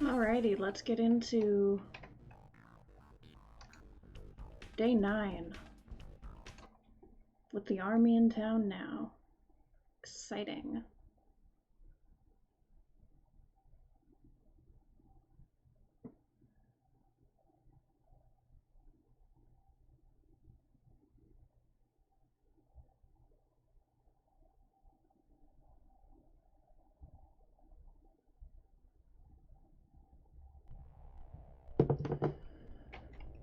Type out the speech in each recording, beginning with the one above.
Alrighty, let's get into day 9 with the army in town now. Exciting.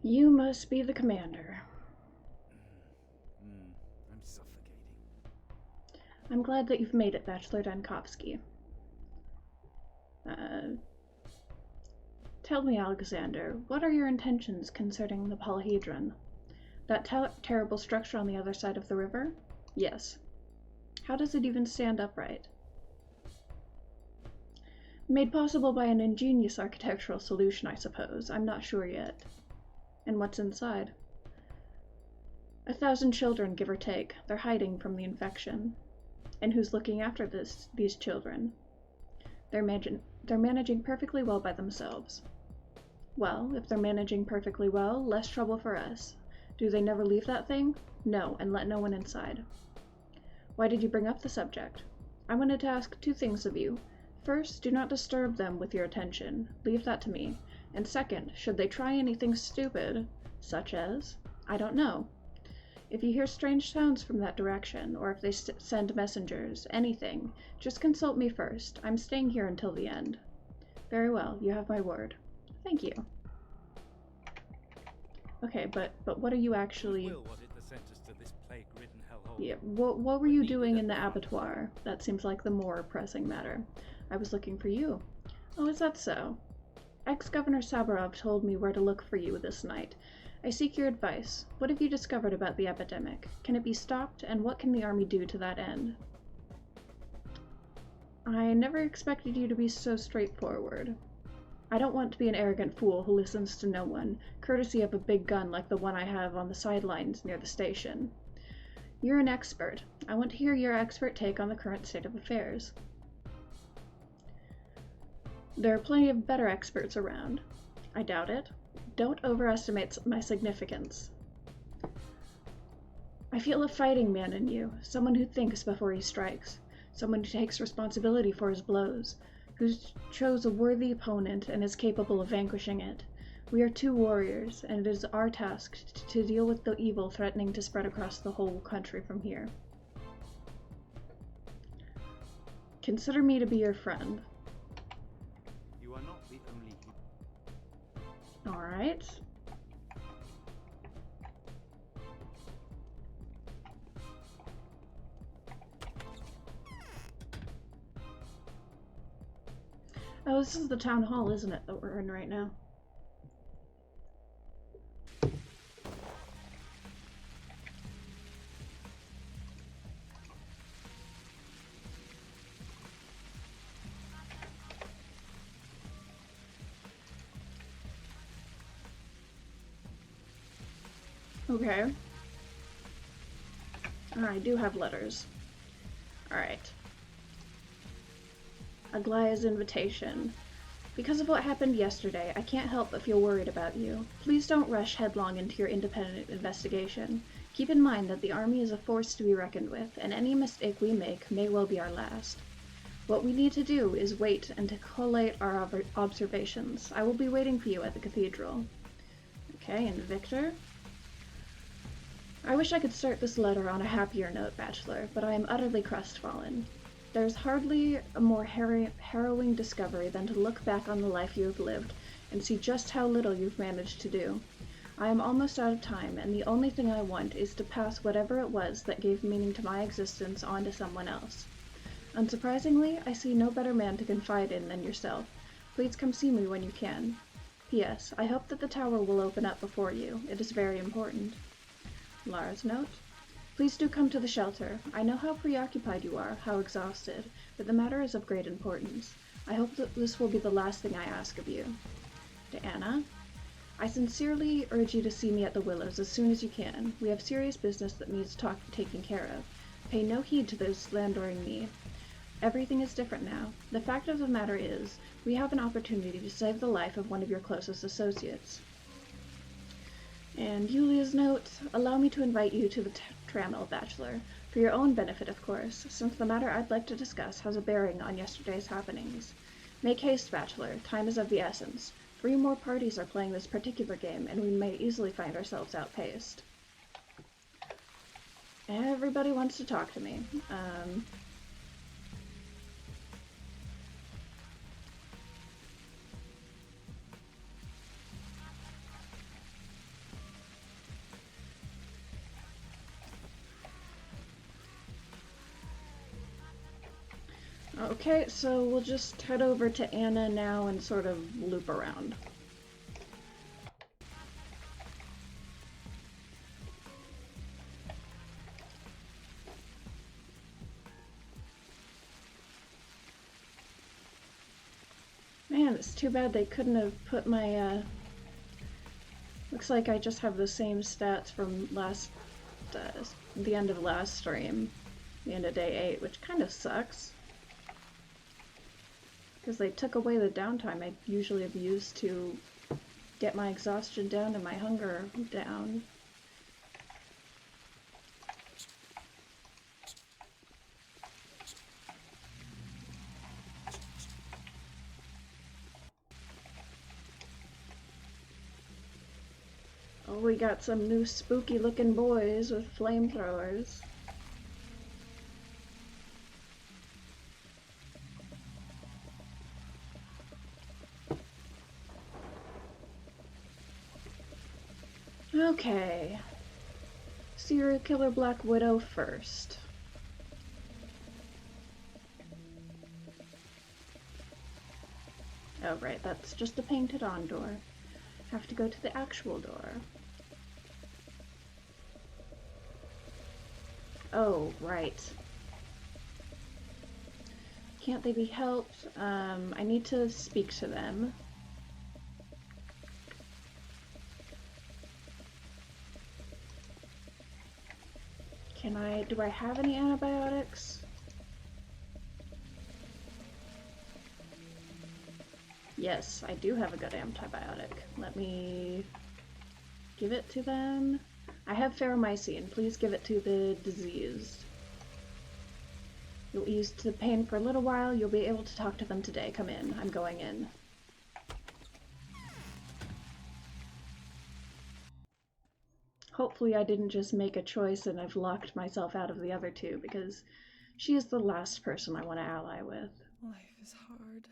You must be the commander. I'm suffocating. I'm glad that you've made it, Bachelor Dankovsky. Tell me, Alexander, what are your intentions concerning the polyhedron? That terrible structure on the other side of the river? Yes. How does it even stand upright? Made possible by an ingenious architectural solution, I suppose. I'm not sure yet. And what's inside? 1,000 children, give or take. They're hiding from the infection. And who's looking after these children? They're managing perfectly well by themselves. Well, if they're managing perfectly well, less trouble for us. Do they never leave that thing? No, and let no one inside. Why did you bring up the subject? I wanted to ask 2 things of you. First, do not disturb them with your attention. Leave that to me. And second, should they try anything stupid, such as, I don't know. If you hear strange sounds from that direction, or if they send messengers, anything, just consult me first. I'm staying here until the end. Very well, you have my word. Thank you. Okay, but what are you actually... Yeah, what were you doing in the abattoir? That seems like the more pressing matter. I was looking for you. Oh, is that so? Ex-Governor Saburov told me where to look for you this night. I seek your advice. What have you discovered about the epidemic? Can it be stopped, and what can the army do to that end? I never expected you to be so straightforward. I don't want to be an arrogant fool who listens to no one, courtesy of a big gun like the one I have on the sidelines near the station. You're an expert. I want to hear your expert take on the current state of affairs. There are plenty of better experts around. I doubt it. Don't overestimate my significance. I feel a fighting man in you, someone who thinks before he strikes, someone who takes responsibility for his blows, who chose a worthy opponent and is capable of vanquishing it. We are 2 warriors, and it is our task to deal with the evil threatening to spread across the whole country from here. Consider me to be your friend. You are not the only human. Alright. Oh, this is the town hall, isn't it, that we're in right now? Okay. I do have letters. Alright. Aglaya's invitation. Because of what happened yesterday, I can't help but feel worried about you. Please don't rush headlong into your independent investigation. Keep in mind that the army is a force to be reckoned with, and any mistake we make may well be our last. What we need to do is wait and to collate our observations. I will be waiting for you at the cathedral. Okay, and Victor? I wish I could start this letter on a happier note, Bachelor, but I am utterly crestfallen. There's hardly a more harrowing discovery than to look back on the life you have lived and see just how little you've managed to do. I am almost out of time, and the only thing I want is to pass whatever it was that gave meaning to my existence on to someone else. Unsurprisingly, I see no better man to confide in than yourself. Please come see me when you can. P.S. I hope that the tower will open up before you. It is very important. Lara's note. Please do come to the shelter. I know how preoccupied you are, how exhausted, but the matter is of great importance. I hope that this will be the last thing I ask of you. To Anna. I sincerely urge you to see me at the Willows as soon as you can. We have serious business that needs taking care of. Pay no heed to those slandering me. Everything is different now. The fact of the matter is, we have an opportunity to save the life of one of your closest associates. And Yulia's note, allow me to invite you to the Trammel, Bachelor. For your own benefit, of course, since the matter I'd like to discuss has a bearing on yesterday's happenings. Make haste, Bachelor. Time is of the essence. 3 more parties are playing this particular game, and we may easily find ourselves outpaced. Everybody wants to talk to me. Okay, so we'll just head over to Anna now and sort of loop around. Man, it's too bad they couldn't have put my, looks like I just have the same stats from the end of last stream, the end of day 8, which kind of sucks. Because they took away the downtime I usually have used to get my exhaustion down and my hunger down. Oh, we got some new spooky looking boys with flamethrowers. Okay. Serial Killer Black Widow first. Oh right, that's just a painted on door. Have to go to the actual door. Oh, right. Can't they be helped? I need to speak to them. Do I have any antibiotics? Yes, I do have a good antibiotic. Let me give it to them. I have ferromycin. Please give it to the diseased. You'll ease the pain for a little while. You'll be able to talk to them today. Come in. I'm going in. Hopefully I didn't just make a choice and I've locked myself out of the other two, because she is the last person I want to ally with. Life is hard.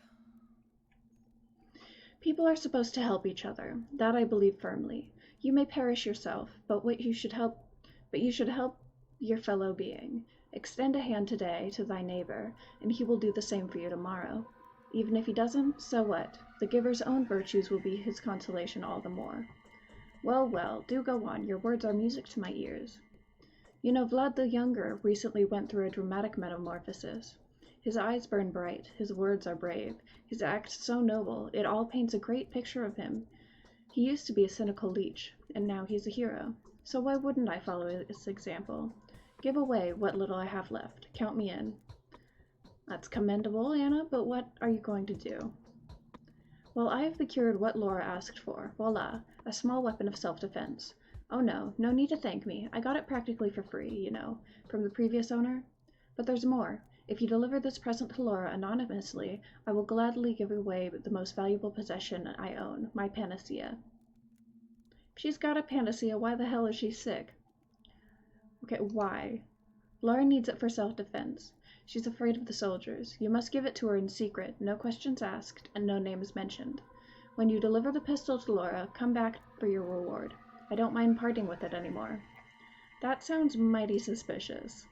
People are supposed to help each other. That I believe firmly. You may perish yourself, but you should help your fellow being. Extend a hand today to thy neighbor, and he will do the same for you tomorrow. Even if he doesn't, so what? The giver's own virtues will be his consolation all the more. Well, well, do go on. Your words are music to my ears. You know, Vlad the Younger recently went through a dramatic metamorphosis. His eyes burn bright, his words are brave, his acts so noble, it all paints a great picture of him. He used to be a cynical leech, and now he's a hero. So why wouldn't I follow his example? Give away what little I have left. Count me in. That's commendable, Anna, but what are you going to do? Well, I have procured what Laura asked for. Voila, a small weapon of self-defense. Oh no, no need to thank me. I got it practically for free, you know, from the previous owner. But there's more. If you deliver this present to Laura anonymously, I will gladly give away the most valuable possession I own, my panacea. If she's got a panacea, why the hell is she sick? Okay, why? Laura needs it for self-defense. She's afraid of the soldiers. You must give it to her in secret, no questions asked, and no names mentioned. When you deliver the pistol to Laura, come back for your reward. I don't mind parting with it anymore. That sounds mighty suspicious.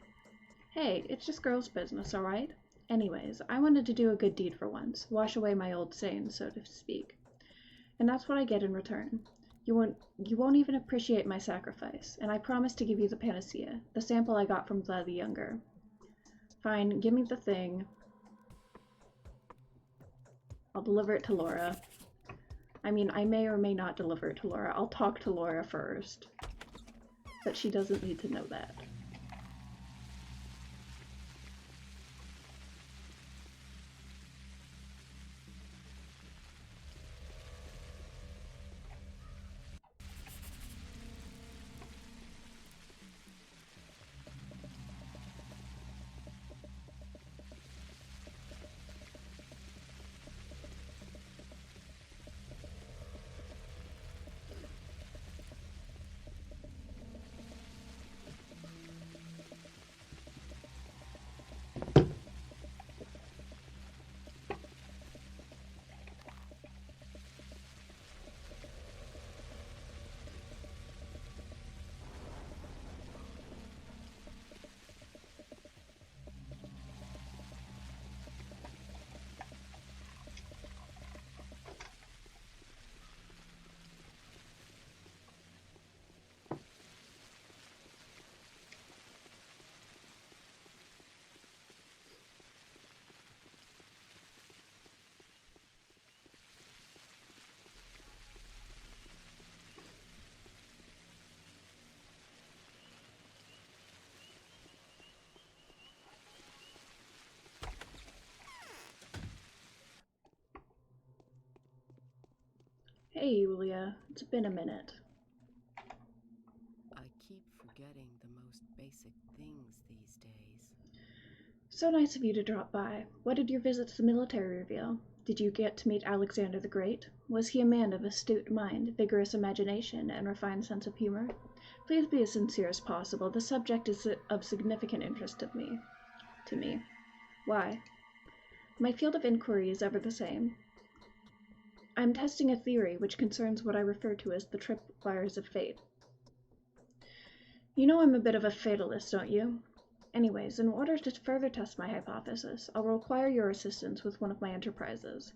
Hey, it's just girls' business, alright? Anyways, I wanted to do a good deed for once, wash away my old sins, so to speak. And that's what I get in return. You won't even appreciate my sacrifice, and I promise to give you the panacea, the sample I got from Vlad the Younger. Fine, give me the thing. I'll deliver it to Laura. I mean, I may or may not deliver it to Laura. I'll talk to Laura first. But she doesn't need to know that. Hey, Julia. It's been a minute. I keep forgetting the most basic things these days. So nice of you to drop by. What did your visit to the military reveal? Did you get to meet Alexander the Great? Was he a man of astute mind, vigorous imagination, and refined sense of humor? Please be as sincere as possible. The subject is of significant interest to me. Why? My field of inquiry is ever the same. I am testing a theory which concerns what I refer to as the tripwires of fate. You know I'm a bit of a fatalist, don't you? Anyways, in order to further test my hypothesis, I'll require your assistance with one of my enterprises.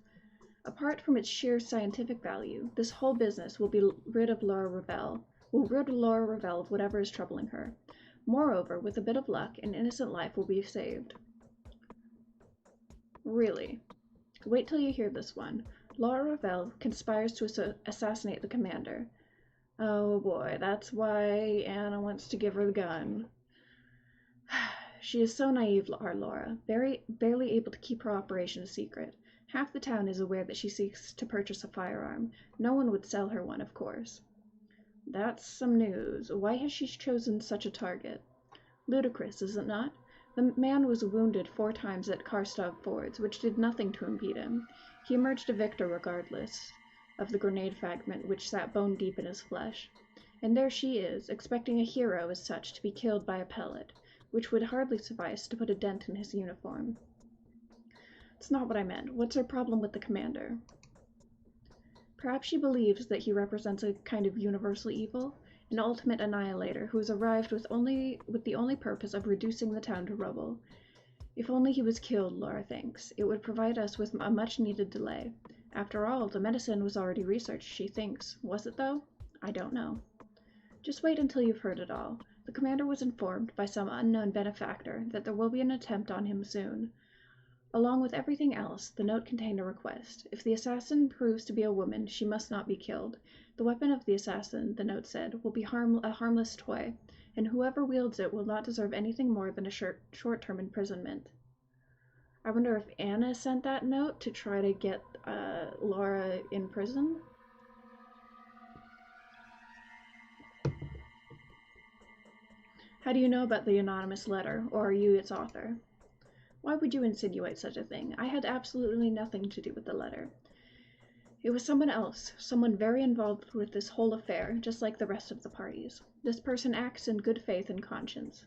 Apart from its sheer scientific value, this whole business will rid Laura Ravel of whatever is troubling her. Moreover, with a bit of luck, an innocent life will be saved. Really? Wait till you hear this one. Laura Ravel conspires to assassinate the commander. Oh boy, that's why Anna wants to give her the gun. She is so naive, our Laura, barely able to keep her operation a secret. Half the town is aware that she seeks to purchase a firearm. No one would sell her one, of course. That's some news. Why has she chosen such a target? Ludicrous, is it not? The man was wounded 4 times at Karstov Fords, which did nothing to impede him. He emerged a victor regardless of the grenade fragment which sat bone deep in his flesh. And there she is, expecting a hero as such to be killed by a pellet, which would hardly suffice to put a dent in his uniform. It's not what I meant. What's her problem with the commander? Perhaps she believes that he represents a kind of universal evil, an ultimate annihilator who has arrived with the only purpose of reducing the town to rubble. If only he was killed, Laura thinks, it would provide us with a much-needed delay. After all, the medicine was already researched, she thinks. Was it, though? I don't know. Just wait until you've heard it all. The commander was informed by some unknown benefactor that there will be an attempt on him soon. Along with everything else, the note contained a request. If the assassin proves to be a woman, she must not be killed. The weapon of the assassin, the note said, will be a harmless toy, and whoever wields it will not deserve anything more than a short-term imprisonment. I wonder if Anna sent that note to try to get Laura in prison? How do you know about the anonymous letter, or are you its author? Why would you insinuate such a thing? I had absolutely nothing to do with the letter. It was someone else, someone very involved with this whole affair, just like the rest of the parties. This person acts in good faith and conscience.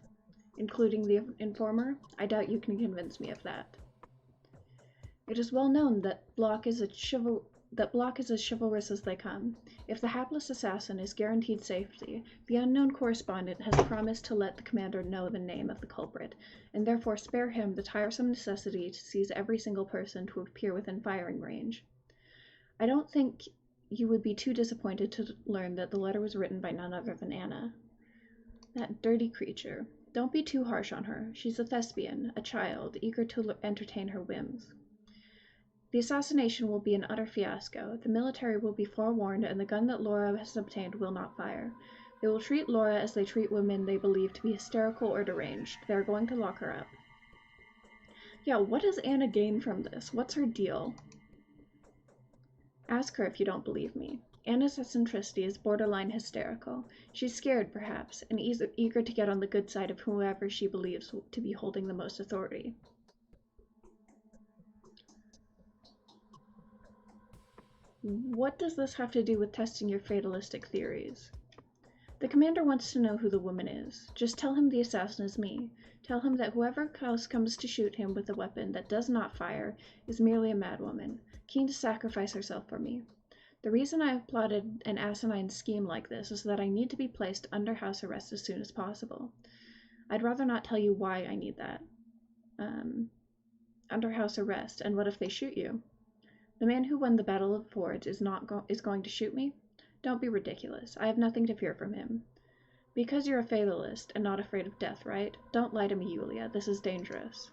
Including the informer? I doubt you can convince me of that. It is well known that Block is as chivalrous as they come. If the hapless assassin is guaranteed safety, the unknown correspondent has promised to let the commander know the name of the culprit, and therefore spare him the tiresome necessity to seize every single person to appear within firing range. I don't think you would be too disappointed to learn that the letter was written by none other than Anna. That dirty creature. Don't be too harsh on her. She's a thespian, a child, eager to entertain her whims. The assassination will be an utter fiasco. The military will be forewarned, and the gun that Laura has obtained will not fire. They will treat Laura as they treat women they believe to be hysterical or deranged. They are going to lock her up. Yeah, what does Anna gain from this? What's her deal? Ask her if you don't believe me. Anna's eccentricity is borderline hysterical. She's scared, perhaps, and eager to get on the good side of whoever she believes to be holding the most authority. What does this have to do with testing your fatalistic theories? The commander wants to know who the woman is. Just tell him the assassin is me. Tell him that whoever else comes to shoot him with a weapon that does not fire is merely a madwoman, keen to sacrifice herself for me. The reason I have plotted an asinine scheme like this is that I need to be placed under house arrest as soon as possible. I'd rather not tell you why I need that. Under house arrest, and what if they shoot you? The man who won the Battle of Fords is going to shoot me? Don't be ridiculous. I have nothing to fear from him. Because you're a fatalist and not afraid of death, right? Don't lie to me, Yulia. This is dangerous.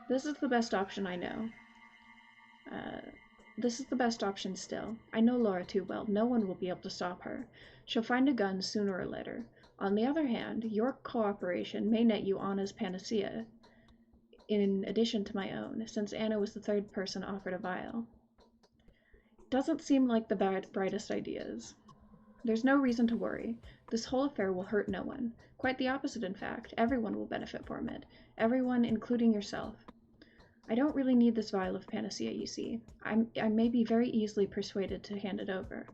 This is the best option I know. This is the best option still. I know Laura too well. No one will be able to stop her. She'll find a gun sooner or later. On the other hand, your cooperation may net you Anna's panacea, in addition to my own, since Anna was the third person offered a vial. Doesn't seem like the brightest ideas. There's no reason to worry. This whole affair will hurt no one. Quite the opposite, in fact. Everyone will benefit from it. Everyone, including yourself. I don't really need this vial of panacea, you see. I may be very easily persuaded to hand it over.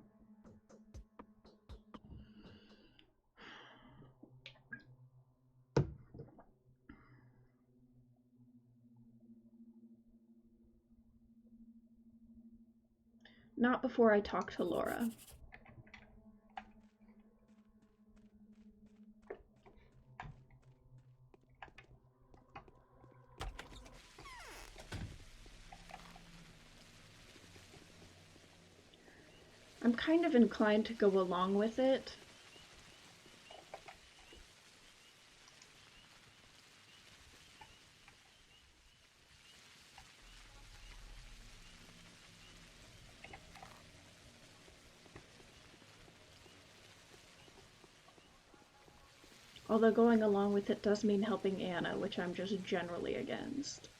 Not before I talk to Laura. I'm kind of inclined to go along with it. Although going along with it does mean helping Anna, which I'm just generally against.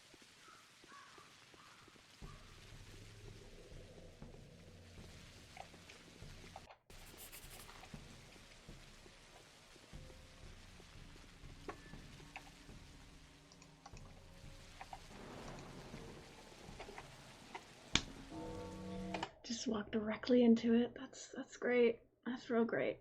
Just walk directly into it. That's great. That's real great.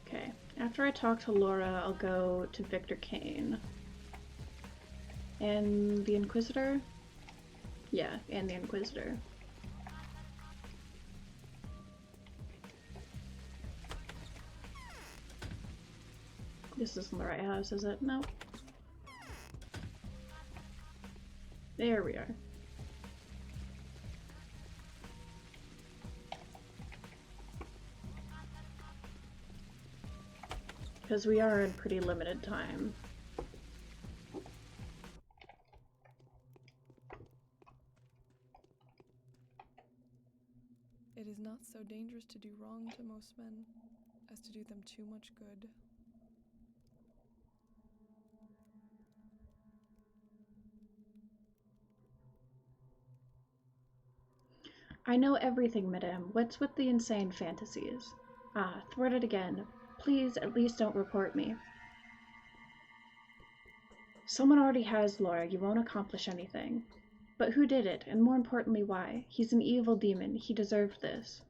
Okay, after I talk to Laura, I'll go to Victor Kane. And the Inquisitor? Yeah, and the Inquisitor. This isn't the right house, is it? Nope. There we are. Because we are in pretty limited time. It is not so dangerous to do wrong to most men as to do them too much good. I know everything, madame. What's with the insane fantasies? Ah, thwarted again. Please, at least don't report me. Someone already has Laura. You won't accomplish anything. But who did it, and more importantly, why? He's an evil demon. He deserved this.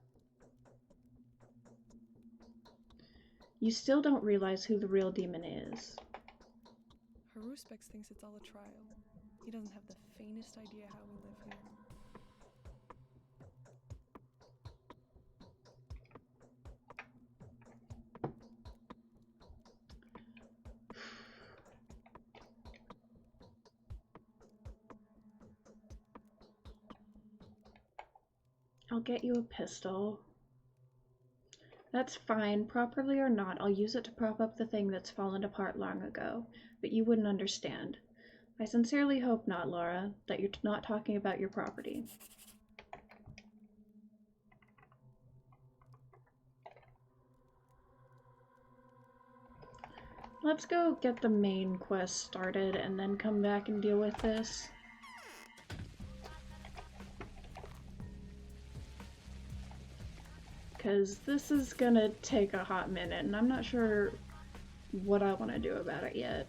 You still don't realize who the real demon is. Haruspex thinks it's all a trial. He doesn't have the faintest idea how we live here. I'll get you a pistol. That's fine, properly or not, I'll use it to prop up the thing that's fallen apart long ago, but you wouldn't understand. I sincerely hope not, Laura, that you're not talking about your property. Let's go get the main quest started and then come back and deal with this. Because this is gonna take a hot minute, and I'm not sure what I want to do about it yet.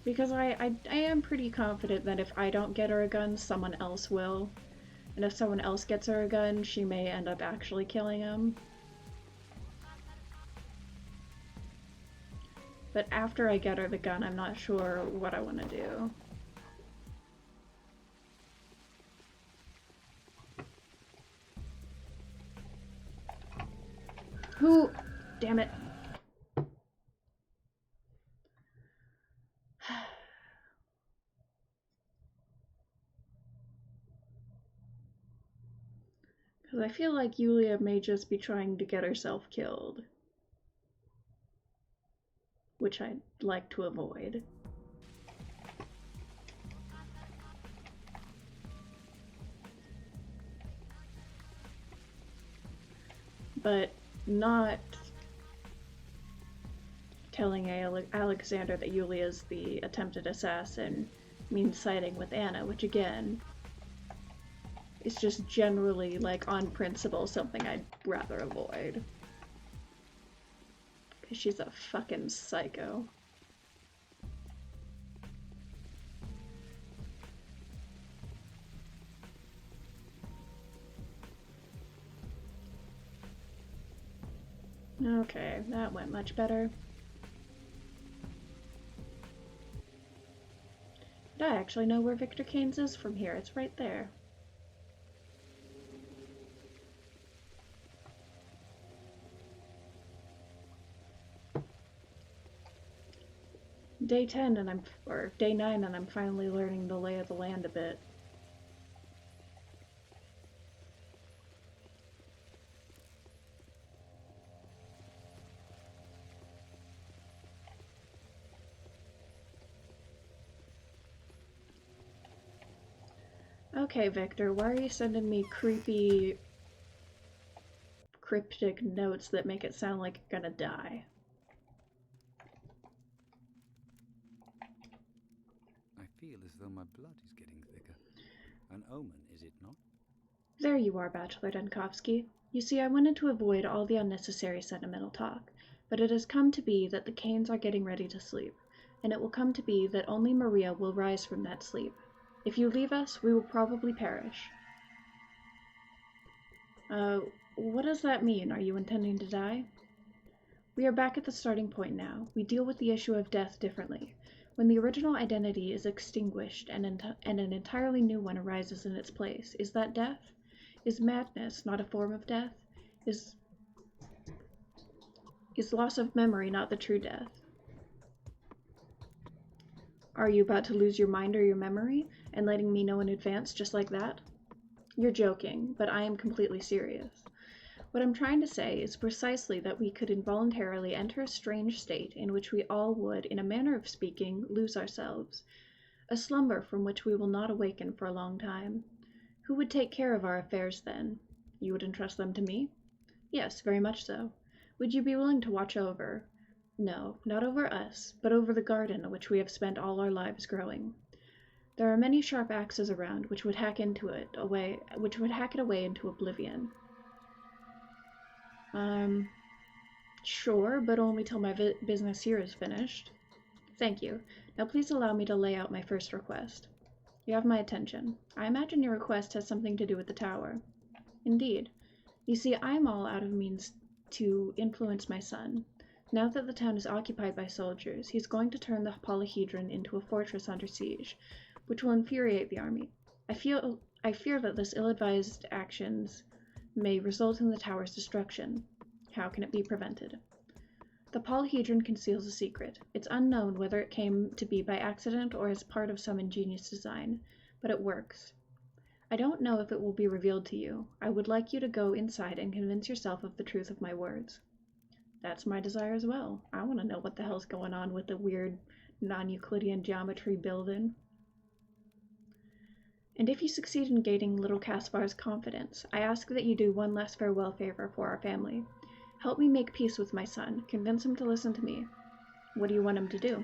Because I am pretty confident that if I don't get her a gun, someone else will. And if someone else gets her a gun, she may end up actually killing him. But after I get her the gun, I'm not sure what I want to do. Who? Damn it. Because I feel like Yulia may just be trying to get herself killed. Which I'd like to avoid. But not telling Alexander that Yulia's the attempted assassin means siding with Anna, which again is just generally, like, on principle, something I'd rather avoid. Because she's a fucking psycho. Okay, that went much better. And I actually know where Victor Keynes is from here. It's right there. Day 10 and day 9 and I'm finally learning the lay of the land a bit. Okay, Victor, why are you sending me creepy, cryptic notes that make it sound like you're gonna die? I feel as though my blood is getting thicker. An omen, is it not? There you are, Bachelor Dunkovsky. You see, I wanted to avoid all the unnecessary sentimental talk, but it has come to be that the Keynes are getting ready to sleep, and it will come to be that only Maria will rise from that sleep. If you leave us, we will probably perish. What does that mean? Are you intending to die? We are back at the starting point now. We deal with the issue of death differently. When the original identity is extinguished and an entirely new one arises in its place, is that death? Is madness not a form of death? Is loss of memory not the true death? Are you about to lose your mind or your memory, and letting me know in advance just like that? You're joking, but I am completely serious. What I'm trying to say is precisely that we could involuntarily enter a strange state in which we all would, in a manner of speaking, lose ourselves. A slumber from which we will not awaken for a long time. Who would take care of our affairs then? You would entrust them to me? Yes, very much so. Would you be willing to watch over? No, not over us, but over the garden which we have spent all our lives growing. There are many sharp axes around which would hack it away into oblivion. Sure, but only till my business here is finished. Thank you. Now please allow me to lay out my first request. You have my attention. I imagine your request has something to do with the tower. Indeed. You see, I am all out of means to influence my son. Now that the town is occupied by soldiers, he's going to turn the polyhedron into a fortress under siege, which will infuriate the army. I fear that this ill-advised actions may result in the tower's destruction. How can it be prevented? The polyhedron conceals a secret. It's unknown whether it came to be by accident or as part of some ingenious design, but it works. I don't know if it will be revealed to you. I would like you to go inside and convince yourself of the truth of my words. That's my desire as well. I want to know what the hell's going on with the weird non-Euclidean geometry building. And if you succeed in gaining little Caspar's confidence, I ask that you do one last farewell favor for our family. Help me make peace with my son. Convince him to listen to me. What do you want him to do?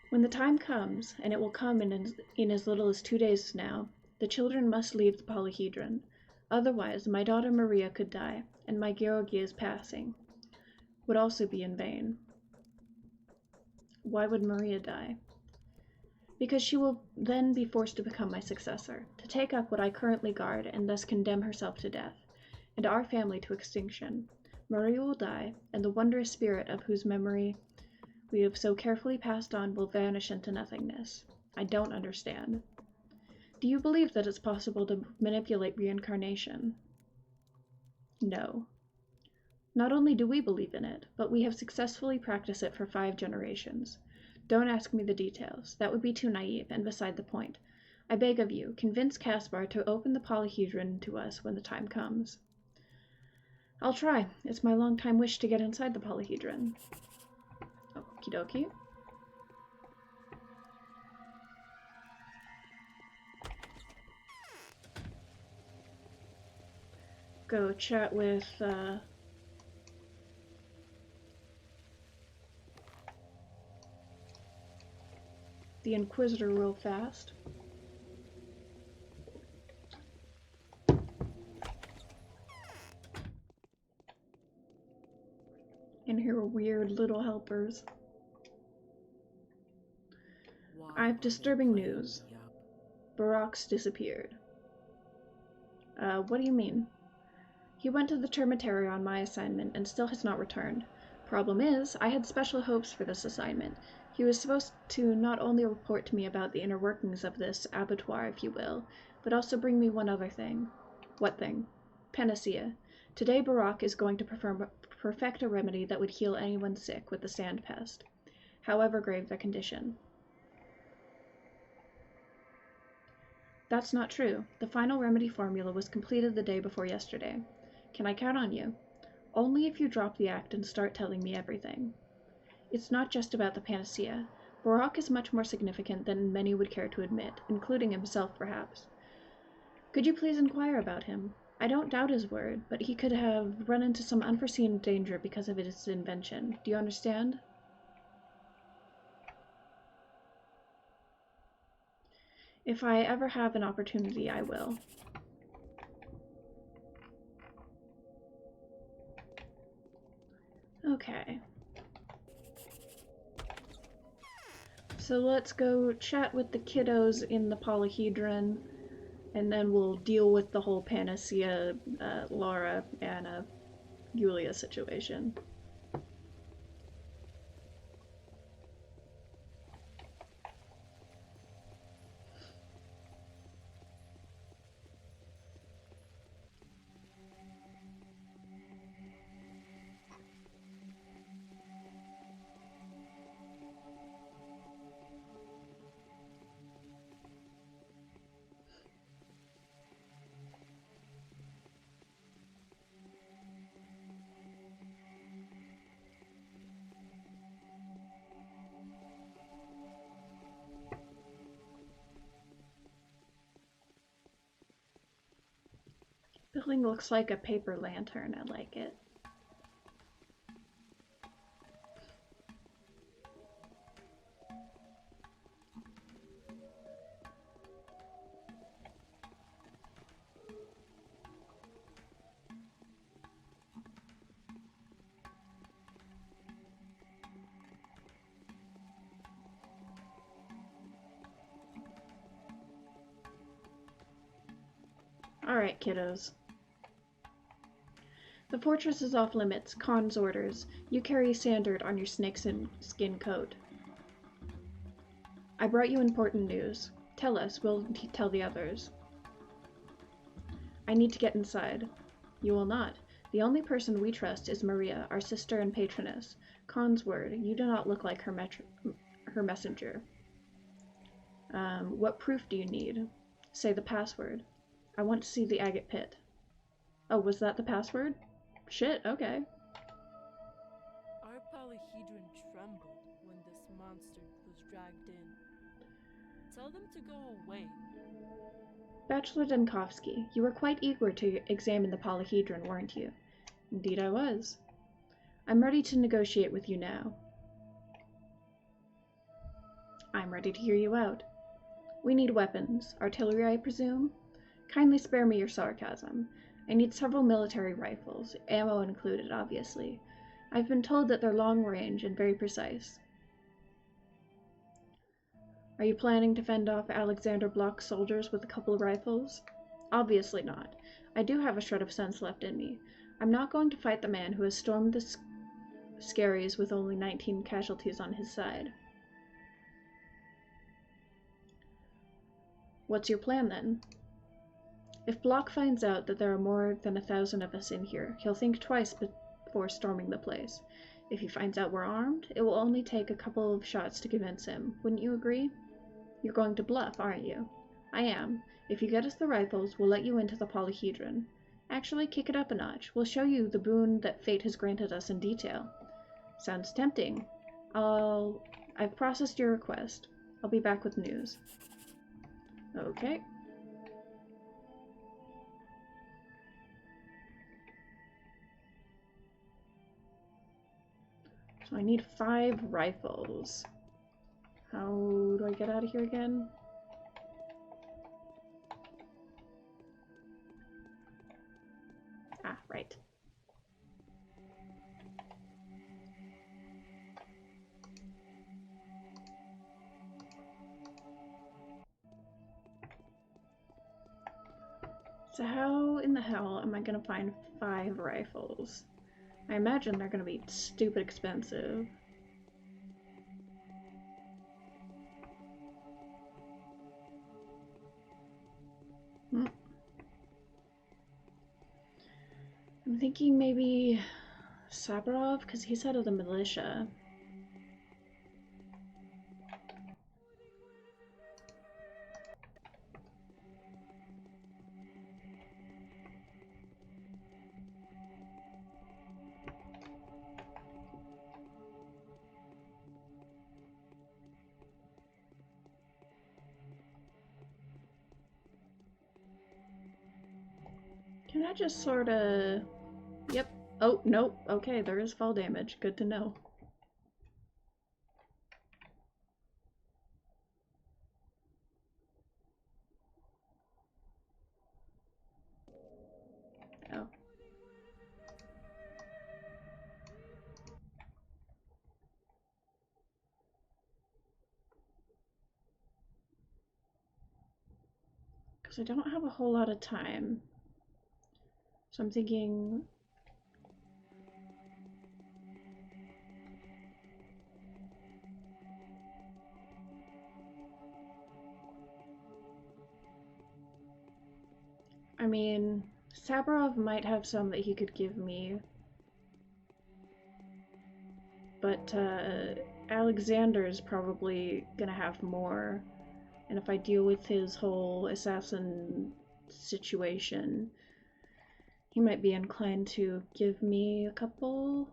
When the time comes, and it will come in as little as 2 days now, the children must leave the polyhedron. Otherwise, my daughter Maria could die, and my Georgia's passing would also be in vain. Why would Maria die? Because she will then be forced to become my successor, to take up what I currently guard, and thus condemn herself to death, and our family to extinction. Maria will die, and the wondrous spirit of whose memory we have so carefully passed on will vanish into nothingness. I don't understand. Do you believe that it's possible to manipulate reincarnation? No. Not only do we believe in it, but we have successfully practiced it for 5 generations. Don't ask me the details. That would be too naive and beside the point. I beg of you, convince Caspar to open the polyhedron to us when the time comes. I'll try. It's my long-time wish to get inside the polyhedron. Okie dokie. Go chat with, the Inquisitor real fast. And her weird little helpers. Why I have are they disturbing playing news. me up? Barak's disappeared. What do you mean? He went to the termitary on my assignment and still has not returned. Problem is, I had special hopes for this assignment. He was supposed to not only report to me about the inner workings of this abattoir, if you will, but also bring me one other thing. What thing? Panacea. Today Barak is going to perfect a remedy that would heal anyone sick with the sand pest, however grave their condition. That's not true. The final remedy formula was completed the day before yesterday. Can I count on you? Only if you drop the act and start telling me everything. It's not just about the panacea. Barak is much more significant than many would care to admit, including himself perhaps. Could you please inquire about him? I don't doubt his word, but he could have run into some unforeseen danger because of his invention. Do you understand? If I ever have an opportunity, I will. Okay. So let's go chat with the kiddos in the polyhedron, and then we'll deal with the whole Panacea, Laura, Anna, Yulia situation. Building looks like a paper lantern. I like it. Alright, kiddos. The fortress is off limits. Khan's orders. You carry sand dirt on your snakeskin coat. I brought you important news. Tell us, we'll tell the others. I need to get inside. You will not. The only person we trust is Maria, our sister and patroness. Khan's word. You do not look like her messenger. What proof do you need? Say the password. I want to see the agate pit. Oh, was that the password? Shit, okay. Our polyhedron trembled when this monster was dragged in. Tell them to go away. Bachelor Denkovsky, you were quite eager to examine the polyhedron, weren't you? Indeed I was. I'm ready to negotiate with you now. I'm ready to hear you out. We need weapons. Artillery, I presume? Kindly spare me your sarcasm. I need several military rifles, ammo included, obviously. I've been told that they're long range and very precise. Are you planning to fend off Alexander Bloch's soldiers with a couple of rifles? Obviously not. I do have a shred of sense left in me. I'm not going to fight the man who has stormed the Scaries with only 19 casualties on his side. What's your plan, then? If Bloch finds out that there are more than 1,000 of us in here, he'll think twice before storming the place. If he finds out we're armed, it will only take a couple of shots to convince him. Wouldn't you agree? You're going to bluff, aren't you? I am. If you get us the rifles, we'll let you into the polyhedron. Actually, kick it up a notch. We'll show you the boon that fate has granted us in detail. Sounds tempting. I've processed your request. I'll be back with news. Okay. So I need 5 rifles. How do I get out of here again? Ah, right. So how in the hell am I gonna find 5 rifles? I imagine they're gonna be stupid expensive. I'm thinking maybe Sabarov, because he's head of the militia. Can I just sorta... Yep. Oh, nope. Okay, there is fall damage. Good to know. Oh. Because I don't have a whole lot of time. So I'm thinking... I mean, Sabarov might have some that he could give me. But Alexander's probably gonna have more. And if I deal with his whole assassin situation, he might be inclined to give me a couple.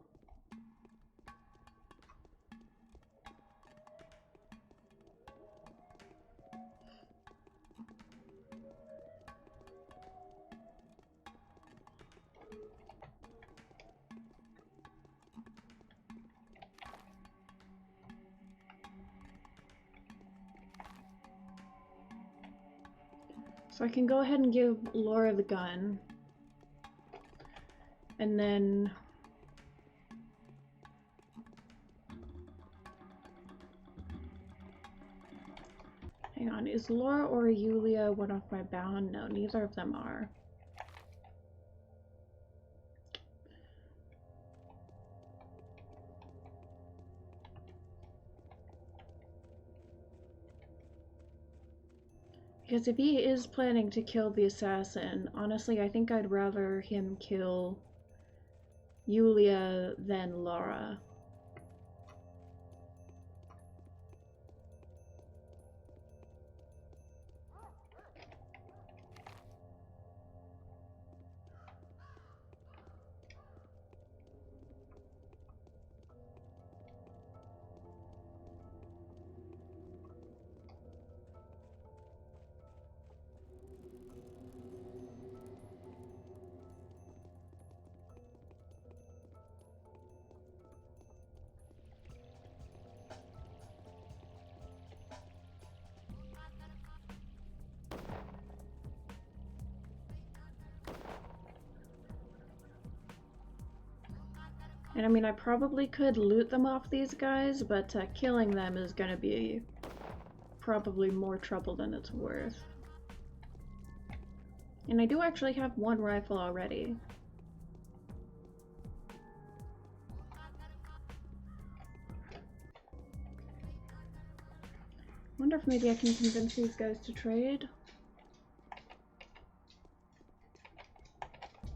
So I can go ahead and give Laura the gun. And then... Hang on, is Laura or Yulia one of my bound? No, neither of them are. Because if he is planning to kill the assassin, honestly, I think I'd rather him kill Yulia than Laura. And I mean, I probably could loot them off these guys, but killing them is gonna be probably more trouble than it's worth. And I do actually have 1 rifle already. Wonder if maybe I can convince these guys to trade?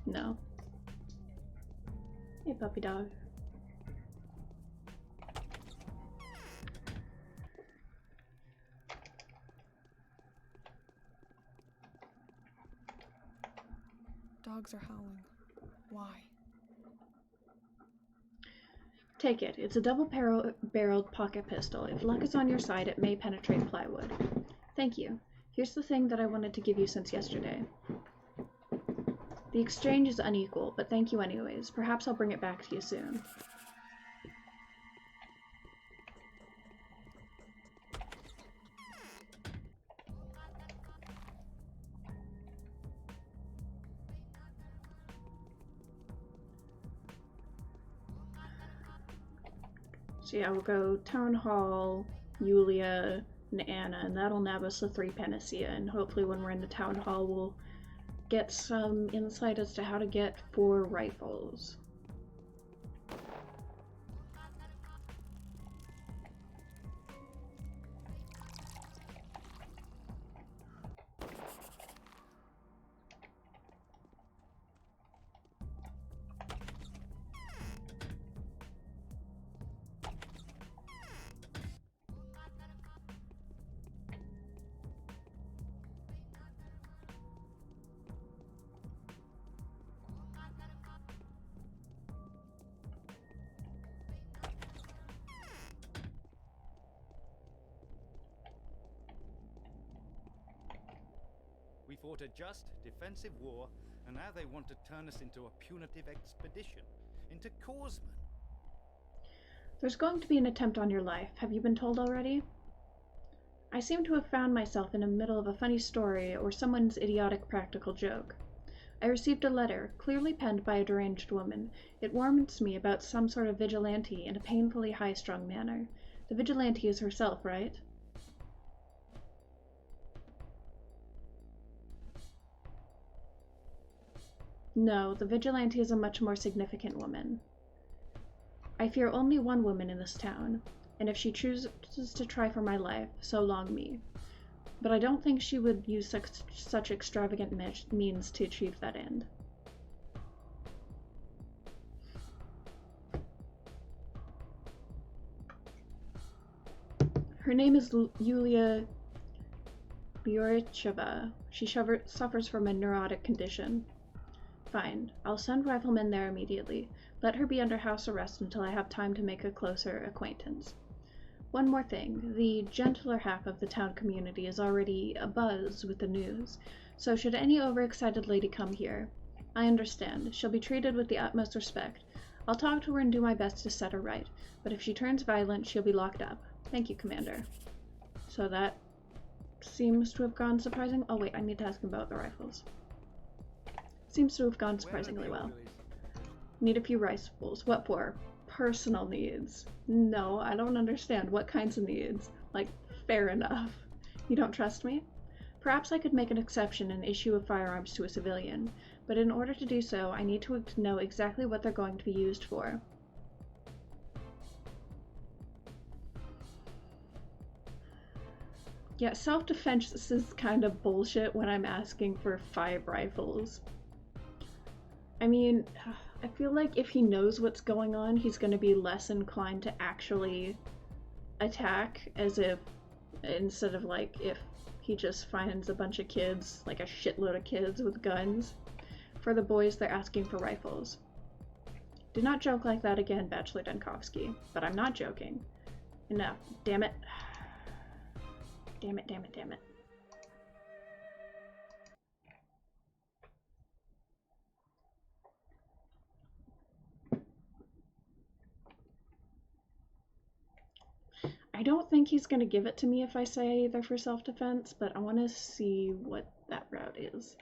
No. Hey, puppy dog. dogs are howling. Why? Take it. It's a double-barreled pocket pistol. If luck is on your side, it may penetrate plywood. Thank you. Here's the thing that I wanted to give you since yesterday. The exchange is unequal, but thank you anyways. Perhaps I'll bring it back to you soon. So yeah, we'll go Town Hall, Yulia, and Anna, and that'll nab us the 3 Panacea, and hopefully when we're in the Town Hall we'll get some insight as to how to get 4 rifles. We fought a just, defensive war, and now they want to turn us into a punitive expedition, into corpsmen. There's going to be an attempt on your life. Have you been told already? I seem to have found myself in the middle of a funny story or someone's idiotic practical joke. I received a letter, clearly penned by a deranged woman. It warns me about some sort of vigilante in a painfully high-strung manner. The vigilante is herself, right? No, the vigilante is a much more significant woman. I fear only one woman in this town, and if she chooses to try for my life, so long me. But I don't think she would use such extravagant means to achieve that end. Her name is Yulia Lyuricheva. She suffers from a neurotic condition. Fine. I'll send riflemen there immediately. Let her be under house arrest until I have time to make a closer acquaintance. One more thing. The gentler half of the town community is already abuzz with the news, so should any overexcited lady come here, I understand. She'll be treated with the utmost respect. I'll talk to her and do my best to set her right, but if she turns violent, she'll be locked up. Thank you, Commander. So that seems to have gone surprising. Oh wait, I need to ask him about the rifles. Seems to have gone surprisingly well. Need a few rifles. What for? Personal needs. No, I don't understand. What kinds of needs? Like, fair enough. You don't trust me? Perhaps I could make an exception and issue of firearms to a civilian, but in order to do so, I need to know exactly what they're going to be used for. Yeah, self-defense is kind of bullshit when I'm asking for 5 rifles. I mean, I feel like if he knows what's going on, he's going to be less inclined to actually attack, as if, instead of like, if he just finds a bunch of kids, like a shitload of kids with guns. For the boys, they're asking for rifles. Do not joke like that again, Bachelor Denkovsky. But I'm not joking. Enough. Damn it. Damn it, damn it, damn it. I don't think he's going to give it to me if I say they're for self-defense, but I want to see what that route is.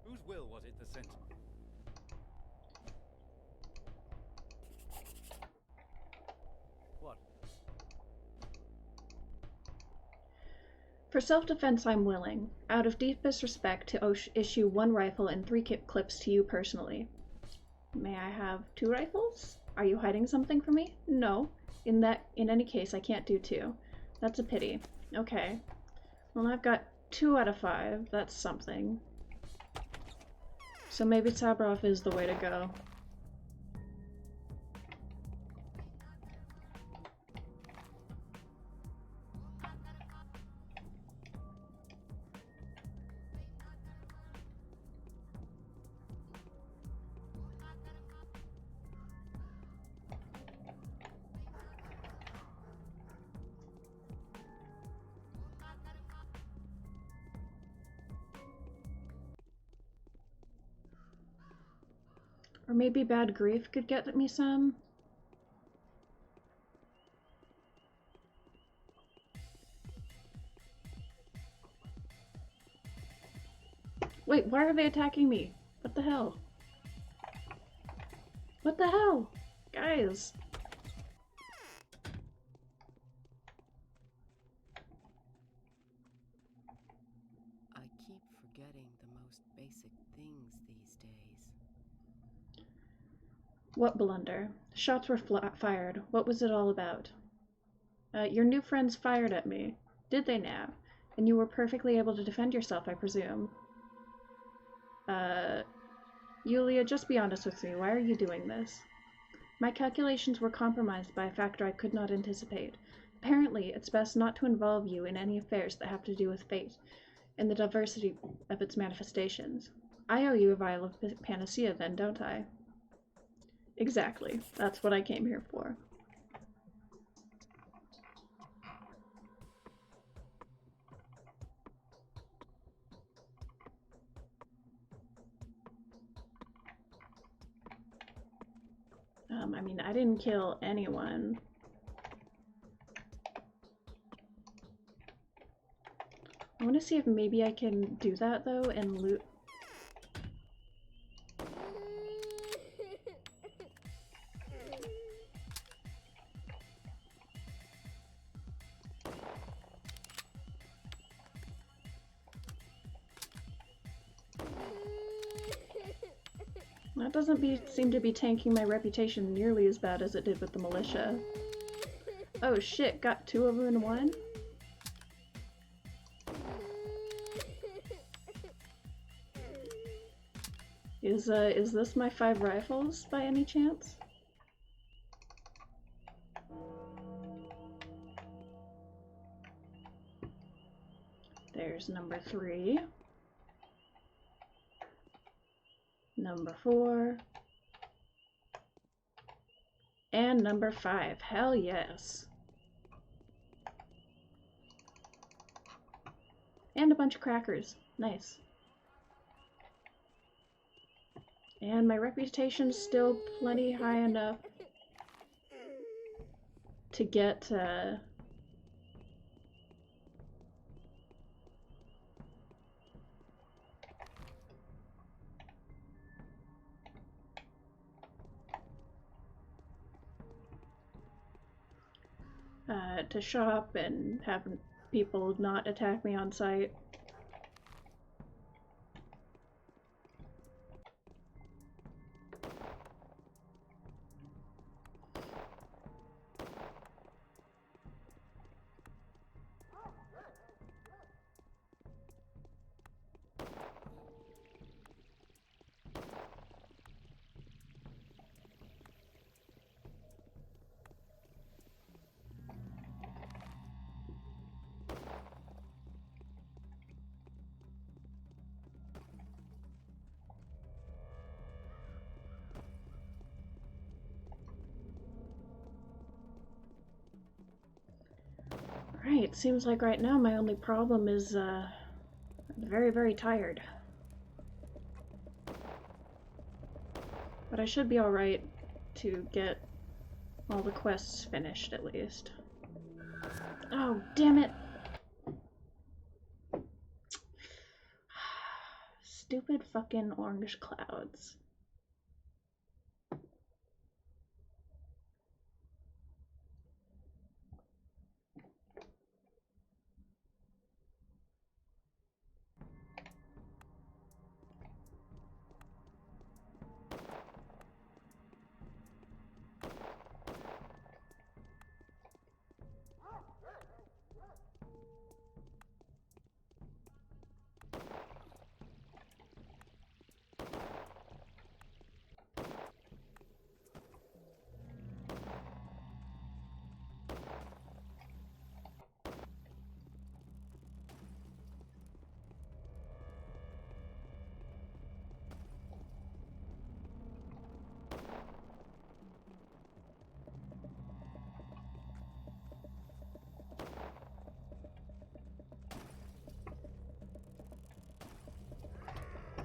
Whose will was it that sent me? What? For self-defense, I'm willing, out of deepest respect, to issue 1 rifle and 3 clips to you personally. May I have 2 rifles? Are you hiding something from me? No. In any case, I can't do 2. That's a pity. Okay. Well, I've got 2 out of 5. That's something. So maybe Sabrov is the way to go. Or maybe bad grief could get me some? Wait, why are they attacking me? What the hell? What the hell? Guys! I keep forgetting the most basic things these days. What blunder? Shots were fired. What was it all about? Your new friends fired at me. Did they, Nav? And you were perfectly able to defend yourself, I presume. Yulia, just be honest with me. Why are you doing this? My calculations were compromised by a factor I could not anticipate. Apparently, it's best not to involve you in any affairs that have to do with fate and the diversity of its manifestations. I owe you a vial of panacea then, don't I? Exactly. That's what I came here for. I mean, I didn't kill anyone. I want to see if maybe I can do that, though, and loot. That doesn't seem to be tanking my reputation nearly as bad as it did with the militia. Oh shit, got 2 of them in 1? Is this my 5 rifles by any chance? There's number 3. Number 4. And number 5. Hell yes. And a bunch of crackers. Nice. And my reputation's still plenty high enough to get to shop and have people not attack me on sight. Right, seems like right now my only problem is, I'm very, very tired. But I should be alright to get all the quests finished, at least. Oh, damn it! Stupid fucking orange clouds.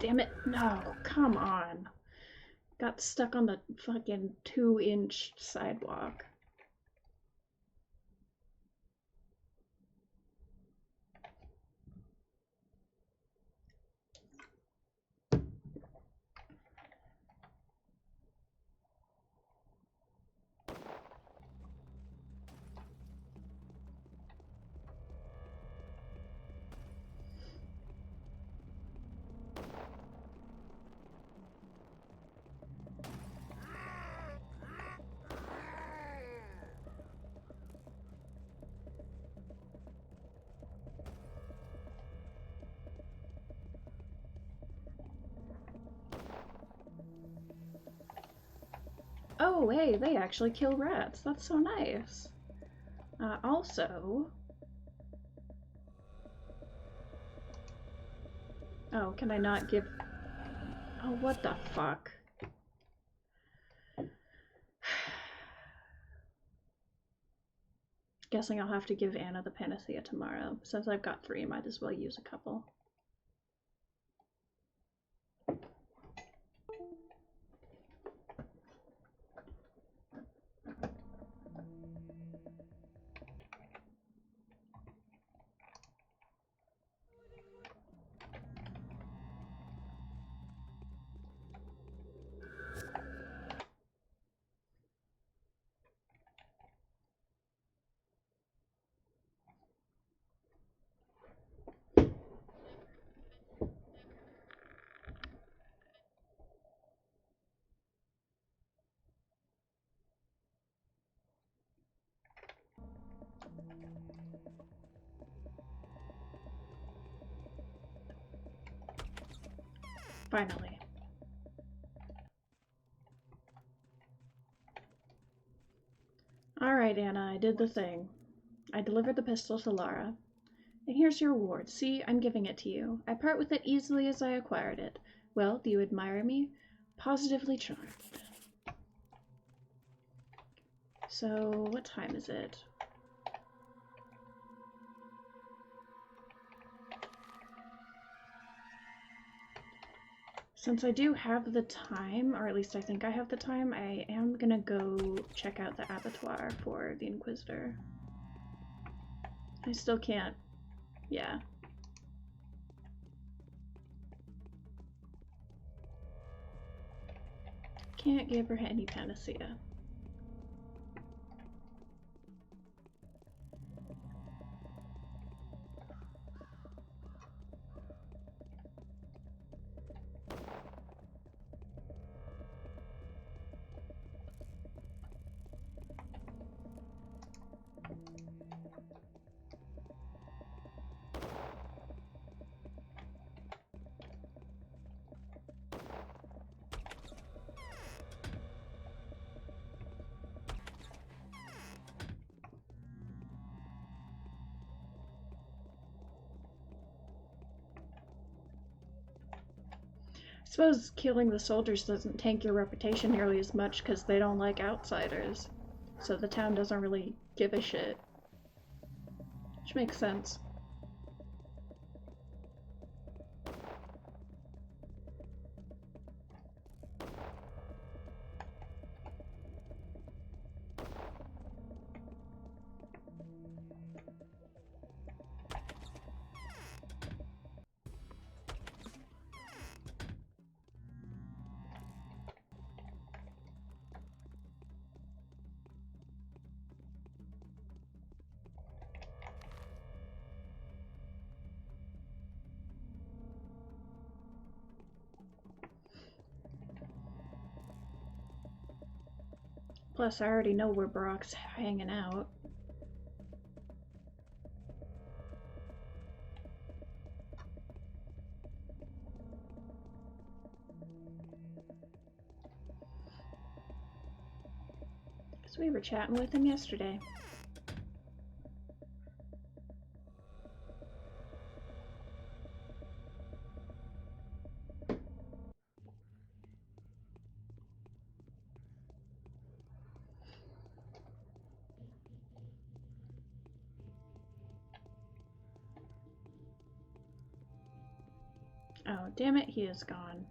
Damn it. No, come on. Got stuck on the fucking 2-inch sidewalk. Oh, hey, they actually kill rats. That's so nice. Also... Oh, can I not give... Oh, what the fuck? Guessing I'll have to give Anna the Panacea tomorrow. Since I've got 3, might as well use a couple. Finally. Alright, Anna, I did the thing. I delivered the pistol to Lara. And here's your reward. See, I'm giving it to you. I part with it easily as I acquired it. Well, do you admire me? Positively charmed. So, what time is it? Since I do have the time, or at least I think I have the time, I am gonna go check out the abattoir for the Inquisitor. I still can't... yeah. Can't give her any panacea. I suppose killing the soldiers doesn't tank your reputation nearly as much because they don't like outsiders. So the town doesn't really give a shit. Which makes sense. Plus, I already know where Brock's hanging out. Because we were chatting with him yesterday. Oh, damn it, he is gone.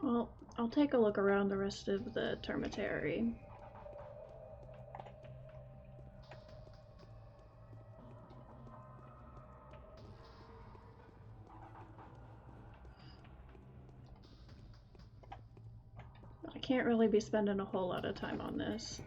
Well, I'll take a look around the rest of the termitary. I can't really be spending a whole lot of time on this.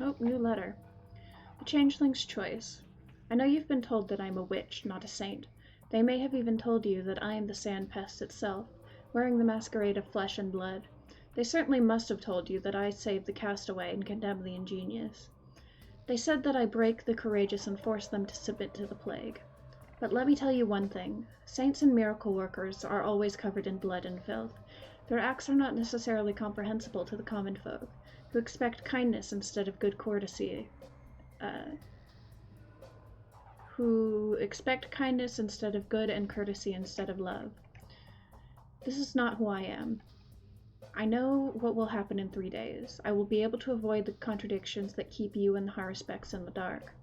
Oh, new letter. The Changeling's Choice. I know you've been told that I'm a witch, not a saint. They may have even told you that I am the sand pest itself, wearing the masquerade of flesh and blood. They certainly must have told you that I save the castaway and condemn the ingenious. They said that I break the courageous and force them to submit to the plague. But let me tell you one thing. Saints and miracle workers are always covered in blood and filth. Their acts are not necessarily comprehensible to the common folk, who expect kindness instead of good courtesy. Who expect kindness instead of good and courtesy instead of love. This is not who I am. I know what will happen in 3 days. I will be able to avoid the contradictions that keep you and the Haruspecs in the dark.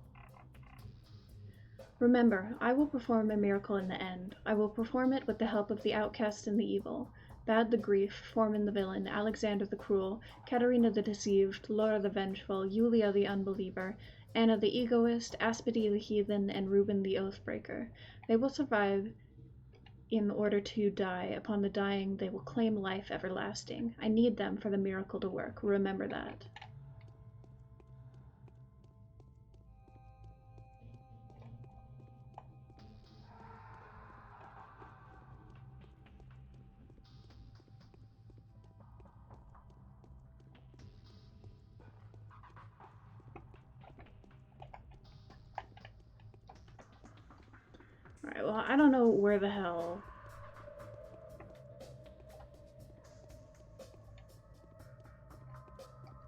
Remember, I will perform a miracle in the end. I will perform it with the help of the outcast and the evil, Bad the Grief, Foreman the Villain, Alexander the Cruel, Katerina the Deceived, Laura the Vengeful, Yulia the Unbeliever, Anna the Egoist, Aspide the Heathen, and Reuben the Oathbreaker. They will survive in order to die. Upon the dying, they will claim life everlasting. I need them for the miracle to work. Remember that. Alright, well, I don't know where the hell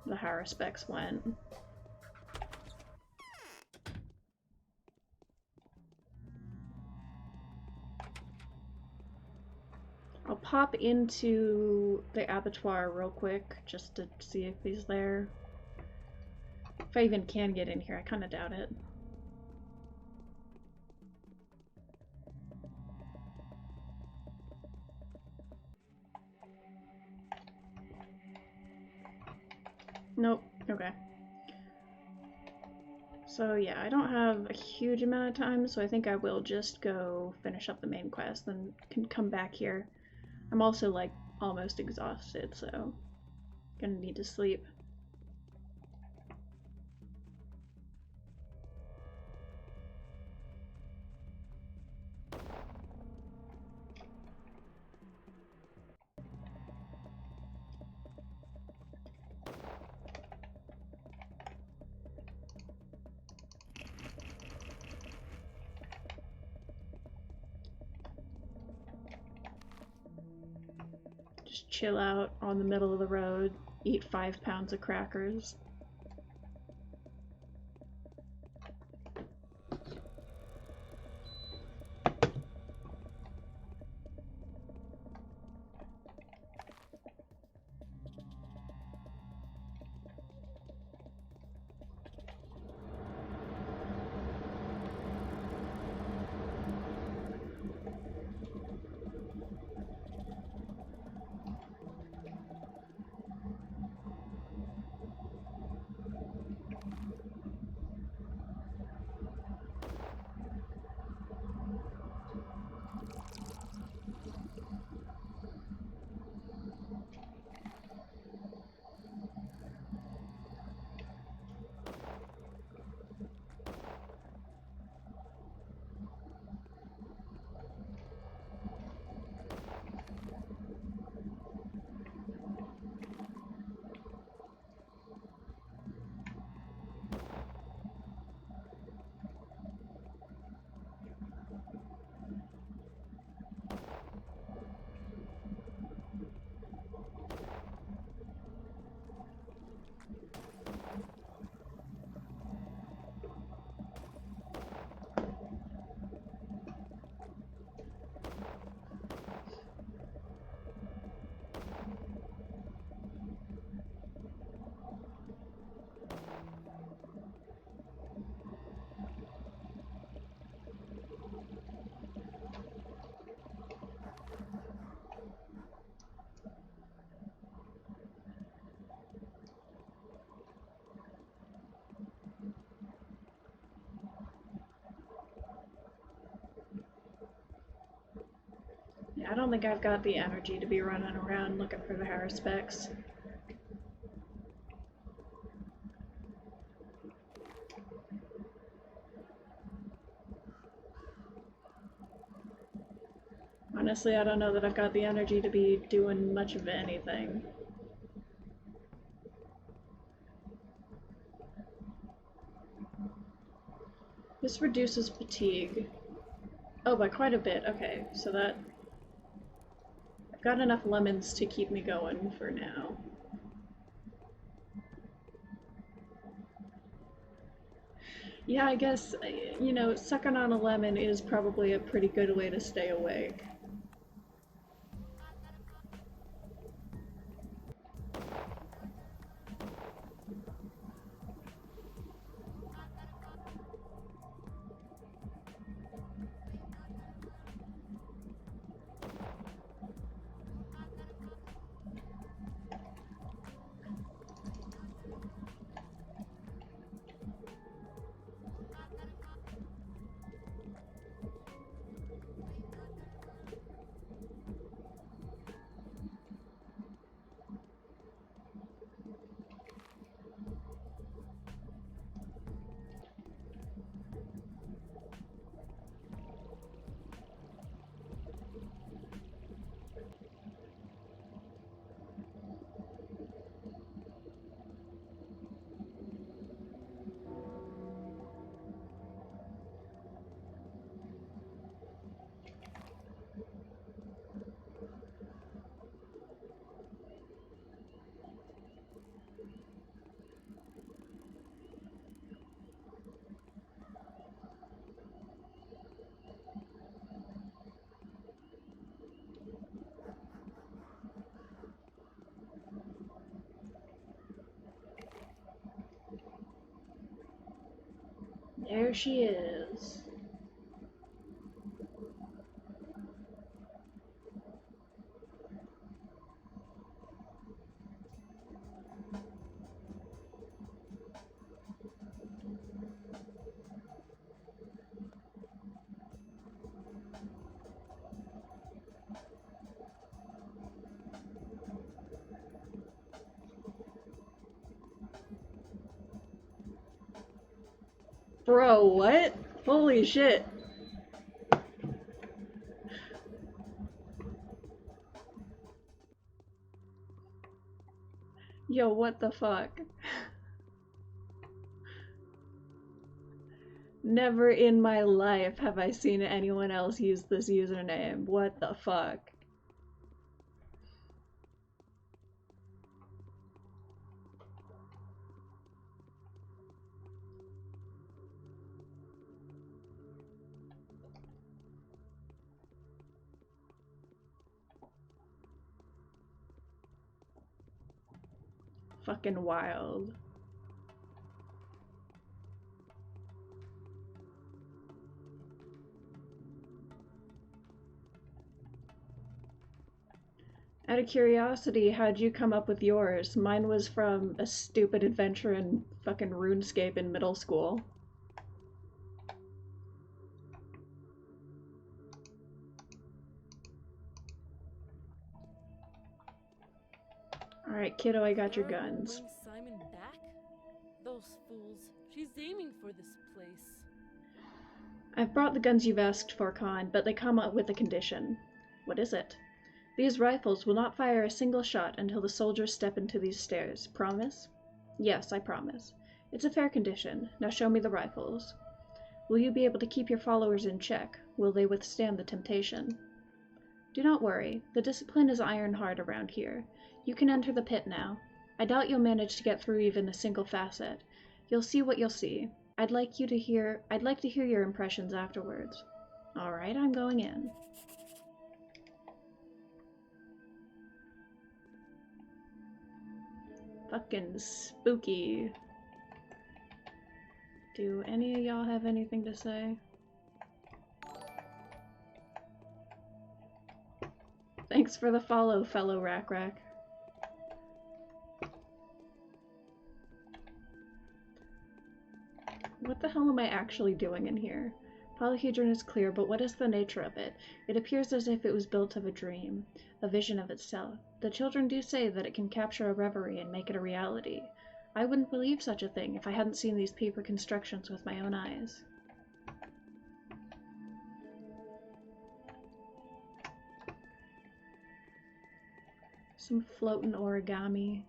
the Haruspecs went. I'll pop into the abattoir real quick just to see if he's there. If I even can get in here, I kind of doubt it. Nope. Okay. So yeah, I don't have a huge amount of time, so I think I will just go finish up the main quest, then can come back here. I'm also like almost exhausted, so gonna need to sleep. Just chill out on the middle of the road, eat 5 pounds of crackers. I don't think I've got the energy to be running around looking for the hair specs. Honestly, I don't know that I've got the energy to be doing much of anything. This reduces fatigue. Oh, by quite a bit. Okay, so that... I've got enough lemons to keep me going for now. Yeah, I guess, you know, sucking on a lemon is probably a pretty good way to stay awake. There she is. Bro, what? Holy shit. Yo, what the fuck? Never in my life have I seen anyone else use this username. What the fuck? Fucking wild. Out of curiosity, how'd you come up with yours? Mine was from a stupid adventure in fucking RuneScape in middle school. Alright, kiddo, I got your They're gonna guns. bring Simon back? Those fools. She's aiming for this place. I've brought the guns you've asked for, Khan, but they come up with a condition. What is it? These rifles will not fire a single shot until the soldiers step into these stairs. Promise? Yes, I promise. It's a fair condition. Now show me the rifles. Will you be able to keep your followers in check? Will they withstand the temptation? Do not worry. The discipline is iron hard around here. You can enter the pit now. I doubt you'll manage to get through even a single facet. You'll see what you'll see. I'd like to hear your impressions afterwards. Alright, I'm going in. Fucking spooky. Do any of y'all have anything to say? Thanks for the follow, fellow Rack Rack. What the hell am I actually doing in here? Polyhedron is clear, but what is the nature of it? It appears as if it was built of a dream, a vision of itself. The children do say that it can capture a reverie and make it a reality. I wouldn't believe such a thing if I hadn't seen these paper constructions with my own eyes. Some floating origami.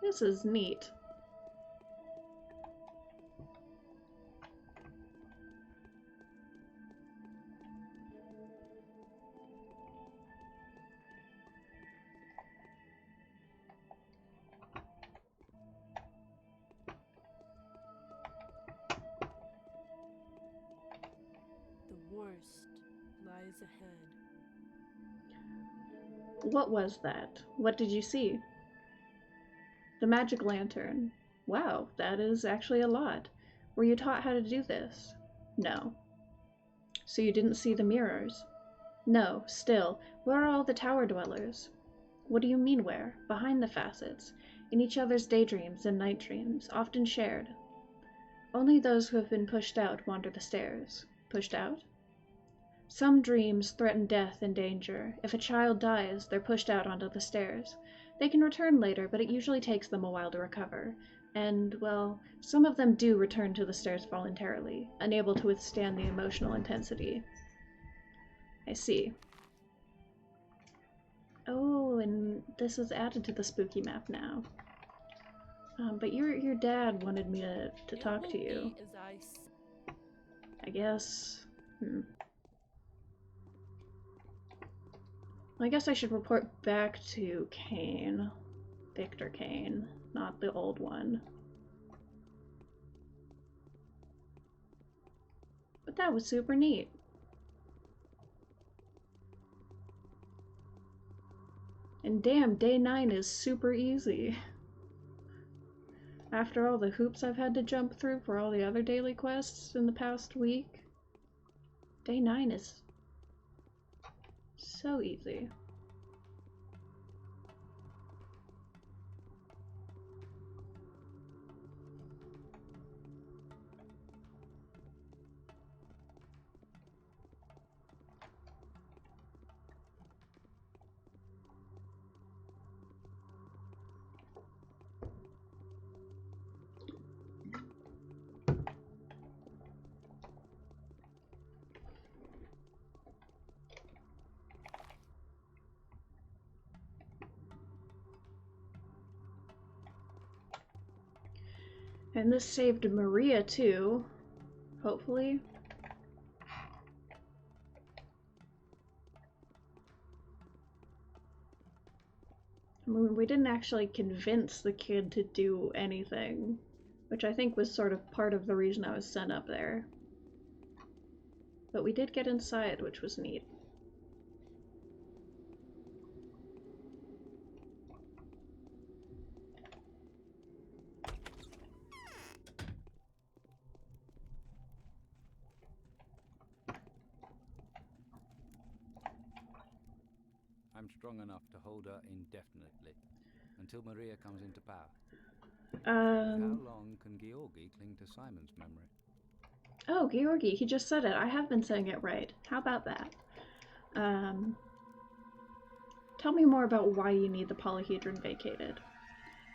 This is neat. The worst lies ahead. What was that? What did you see? The magic lantern. Wow, that is actually a lot. Were you taught how to do this? No. So you didn't see the mirrors? No, still. Where are all the tower dwellers? What do you mean where? Behind the facets. In each other's daydreams and night dreams, often shared. Only those who have been pushed out wander the stairs. Pushed out? Some dreams threaten death and danger. If a child dies, they're pushed out onto the stairs. They can return later, but it usually takes them a while to recover. And, well, some of them do return to the stairs voluntarily, unable to withstand the emotional intensity. I see. Oh, and this is added to the spooky map now. But your dad wanted me to talk to you. As I guess. I guess I should report back to Kane. Victor Kane, not the old one. But that was super neat. And damn, day 9 is super easy. After all the hoops I've had to jump through for all the other daily quests in the past week, day 9 is so easy. And this saved Maria too, hopefully. I mean, we didn't actually convince the kid to do anything, which I think was sort of part of the reason I was sent up there. But we did get inside, which was neat. I'm strong enough to hold her indefinitely, until Maria comes into power. How long can Georgi cling to Simon's memory? Oh, Georgi, he just said it. I have been saying it right. How about that? Tell me more about why you need the polyhedron vacated.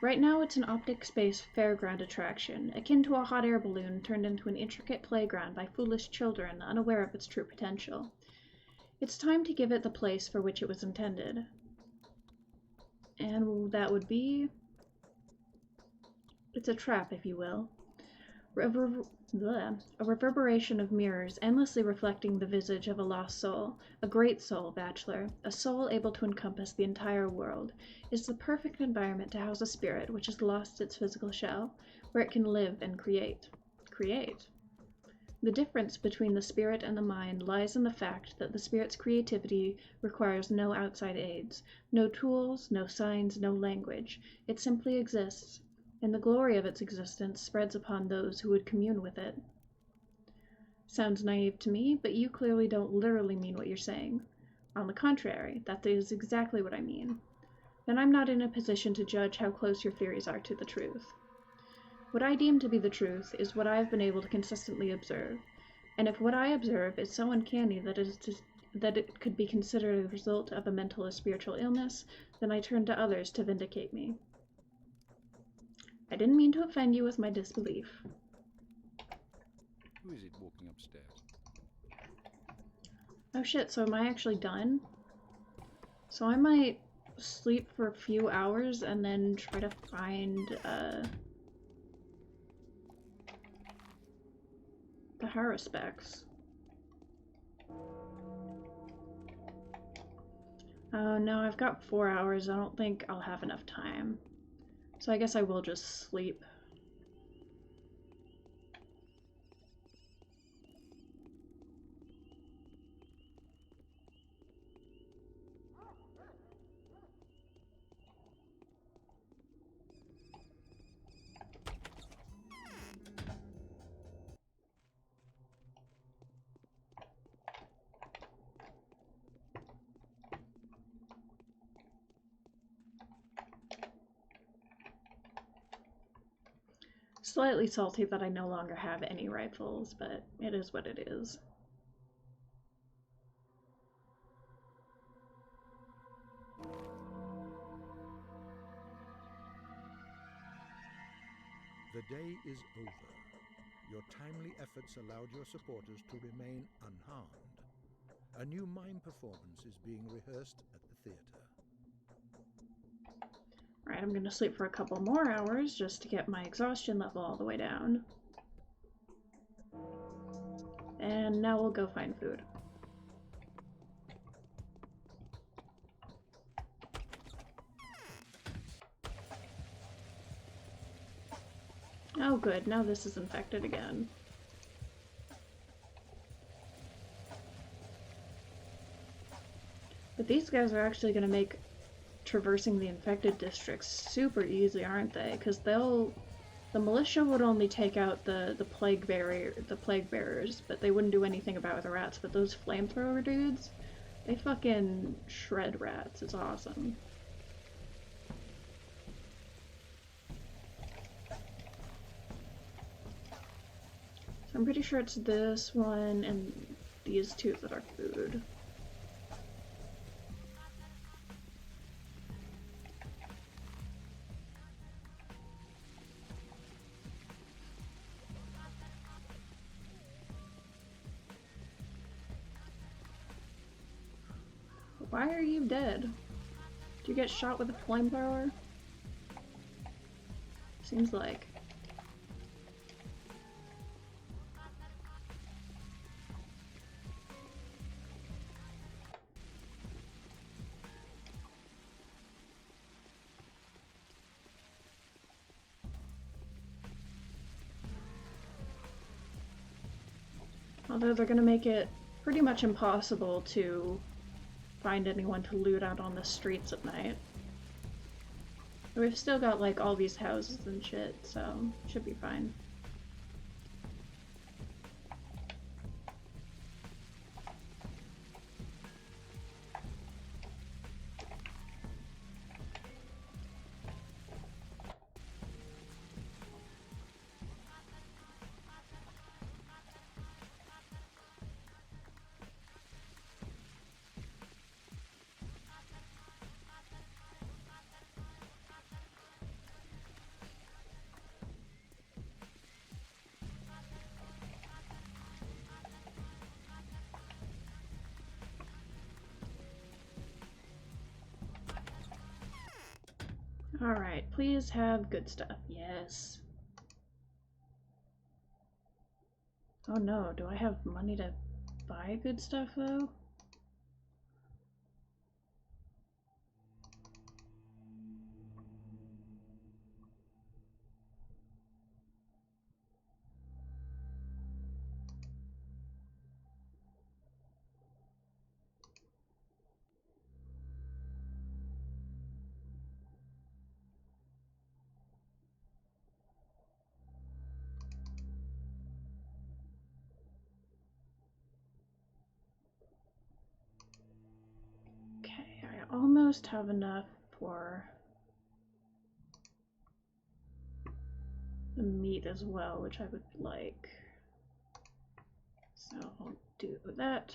Right now it's an optic space fairground attraction, akin to a hot air balloon turned into an intricate playground by foolish children unaware of its true potential. It's time to give it the place for which it was intended. And that would be... It's a trap, if you will. A reverberation of mirrors endlessly reflecting the visage of a lost soul, a great soul, Bachelor, a soul able to encompass the entire world, is the perfect environment to house a spirit which has lost its physical shell, where it can live and create. Create. The difference between the spirit and the mind lies in the fact that the spirit's creativity requires no outside aids, no tools, no signs, no language. It simply exists, and the glory of its existence spreads upon those who would commune with it. Sounds naive to me, but you clearly don't literally mean what you're saying. On the contrary, that is exactly what I mean. And I'm not in a position to judge how close your theories are to the truth. What I deem to be the truth is what I have been able to consistently observe, and if what I observe is so uncanny that it could be considered a result of a mental or spiritual illness, then I turn to others to vindicate me. I didn't mean to offend you with my disbelief. Who is it walking upstairs? Oh shit, so am I actually done? So I might sleep for a few hours and then try to find, the Haruspecs. Oh no, I've got 4 hours. I don't think I'll have enough time. So I guess I will just sleep. Slightly salty that I no longer have any rifles, but it is what it is. The day is over. Your timely efforts allowed your supporters to remain unharmed. A new mime performance is being rehearsed at the theater. Alright, I'm gonna sleep for a couple more hours just to get my exhaustion level all the way down. And now we'll go find food. Oh good, now this is infected again. But these guys are actually going to make traversing the infected districts super easy, aren't they? Because the militia would only take out the plague bearers, but they wouldn't do anything about the rats. But those flamethrower dudes, they fucking shred rats. It's awesome. So I'm pretty sure it's this one and these two that are food. Why are you dead? Did you get shot with a flamethrower? Seems like. Although they're gonna make it pretty much impossible to find anyone to loot out on the streets at night. But we've still got like all these houses and shit, so should be fine. Alright, please have good stuff. Yes. Oh no, do I have money to buy good stuff though? Okay, I almost have enough for the meat as well, which I would like. So I'll do that.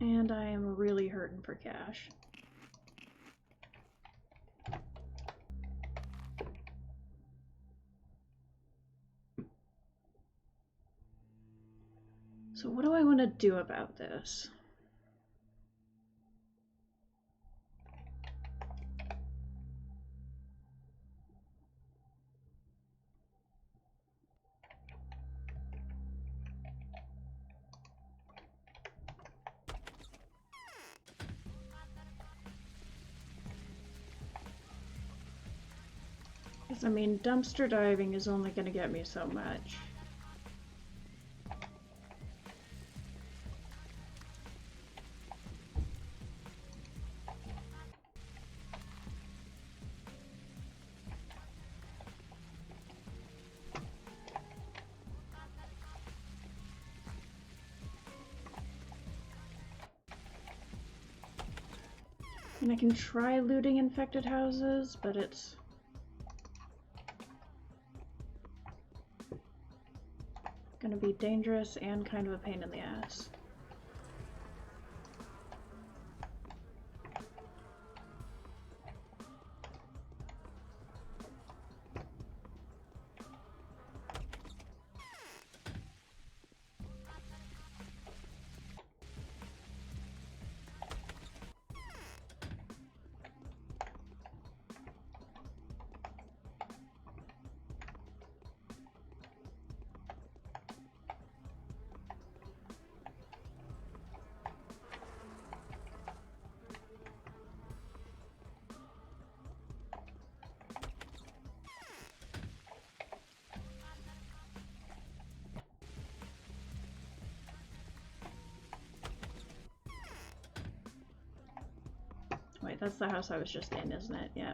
And I am really hurting for cash. So what do I want to do about this? Because, I mean, dumpster diving is only going to get me so much. And I can try looting infected houses, but it's gonna be dangerous and kind of a pain in the ass. Wait, that's the house I was just in, isn't it? Yeah.